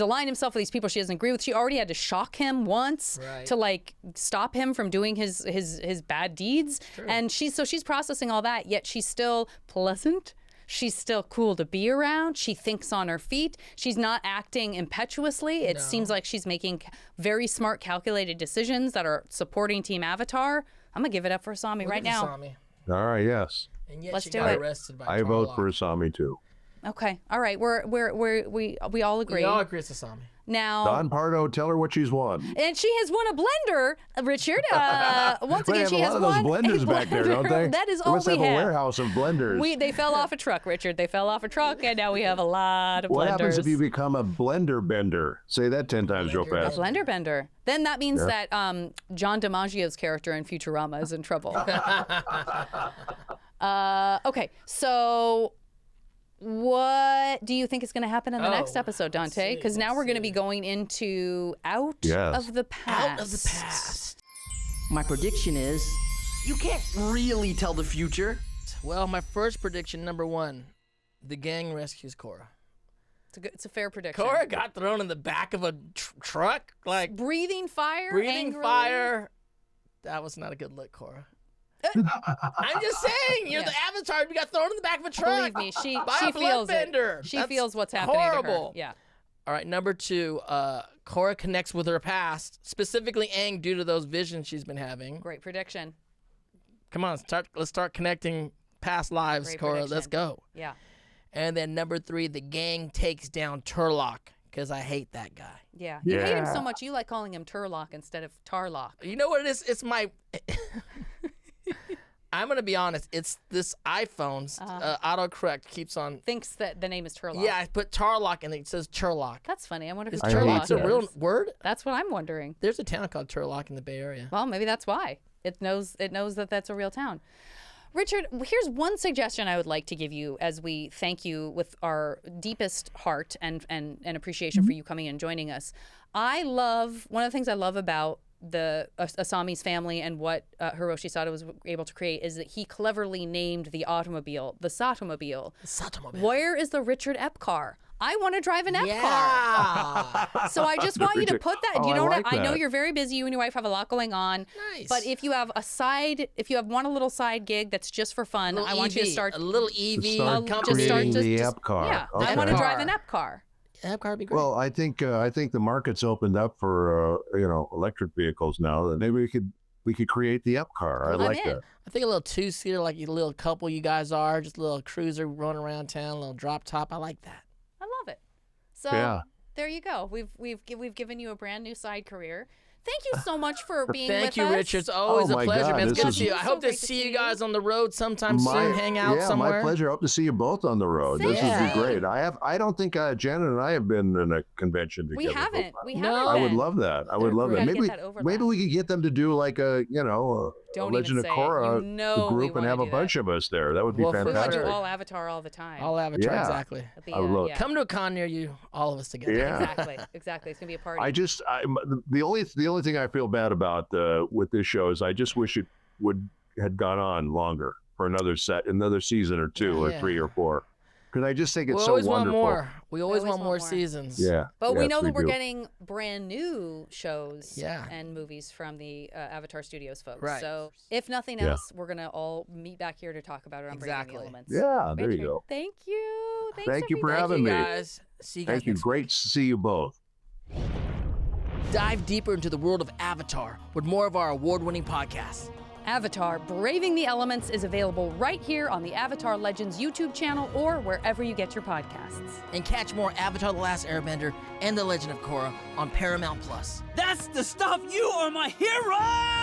aligned himself with these people she doesn't agree with. She already had to shock him once to like stop him from doing his bad deeds. And she's processing all that, yet she's still pleasant. She's still cool to be around. She thinks on her feet. She's not acting impetuously. It seems like she's making very smart, calculated decisions that are supporting Team Avatar. I'm going to give it up for Asami right now. Asami. All right, yes. And yet Let's she do got it. arrested by I vote for Asami, too. Okay. All right. We all agree. We all agree it's Asami. Now, Don Pardo, tell her what she's won. And she has won a blender, Richard. Once again, she has won a blender. They have a lot of those blenders back there, don't they? That is all we have. They must have a warehouse of blenders. They fell off a truck, Richard. They fell off a truck, and now we have a lot of blenders. What happens if you become a blender bender? Say that 10 times real fast. A blender bender. Then that means that John DiMaggio's character in Futurama is in trouble. Okay, so what do you think is going to happen in the next episode, Dante? Because now we're going to be going into Out of the Past. Out of the Past. My prediction is you can't really tell the future. Well, my first prediction, number 1, the gang rescues Korra. It's a fair prediction. Korra got thrown in the back of a truck, like breathing fire. That was not a good look, Korra. I'm just saying, you're the Avatar. You got thrown in the back of a truck. Believe me, she feels it. She feels what's happening horrible. to her. Yeah. All right, number 2, Korra connects with her past, specifically Aang, due to those visions she's been having. Great prediction. Come on, let's start connecting past lives, Great Korra. prediction. Let's go. Yeah. And then number 3, the gang takes down Tarrlok, because I hate that guy. Yeah. You hate him so much, you like calling him Tarrlok instead of Tarrlok. You know what it is? It's my... I'm going to be honest. It's this iPhone's autocorrect keeps on... Thinks that the name is Tarrlok. Yeah, I put Tarrlok and it says Turlock. That's funny. I wonder if Is it's Turlock a real word? That's what I'm wondering. There's a town called Turlock in the Bay Area. Well, maybe that's why. It knows that that's a real town. Richard, here's one suggestion I would like to give you as we thank you with our deepest heart and appreciation for you coming and joining us. One of the things I love about the Asami's family and what Hiroshi Sato was able to create is that he cleverly named the automobile the Satomobile. Where is the Richard Epcar? I want to drive an Epcar. Yeah. So I just want you to put that. Oh, You know, I know that. you're very busy. You and your wife have a lot going on. Nice. But if you have one little side gig that's just for fun, I want you to start a little EV start company. creating the Epcar. Yeah, Okay. I want to drive an Epcar. Epcar would be great. Well, I think the market's opened up for electric vehicles now. That maybe we could create the Epcar. I like that. I think a little 2-seater, like a little couple you guys are, just a little cruiser running around town, a little drop top. I like that. I love it. So there you go. We've given you a brand new side career. Thank you so much for being with us. Thank you, Richard. It's always a pleasure, God, man. It's good to is see you. I hope to see you guys on the road sometime soon. Hang out somewhere. Yeah, my pleasure. I hope to see you both on the road. This would be great. I don't think Janet and I have been in a convention together. We haven't. I would love that. I would love that. Maybe we could get them to do like a Legend of Korra group and have a bunch of us there. That would be fantastic. We want to do all Avatar all the time. All Avatar, exactly. I would love. Come to a con near you, all of us together. Yeah. Exactly. It's gonna be a party. The only thing I feel bad about with this show is I just wish it had gone on longer for another season or 2 or 3 or 4. Because I just think it's so wonderful. We always want more seasons. Yeah. But we know that we're getting brand new shows Yeah. and movies from the Avatar Studios folks. Right. So if nothing else, we're going to all meet back here to talk about it on Breaking the Elements. Yeah, there you Richard, go. Thank you. Thank you for having me. Guys. See you guys Thank you. next Great to see you both. Dive deeper into the world of Avatar with more of our award-winning podcasts. Avatar Braving the Elements is available right here on the Avatar Legends YouTube channel or wherever you get your podcasts. And catch more Avatar: The Last Airbender and The Legend of Korra on Paramount+. That's the stuff! You are my hero!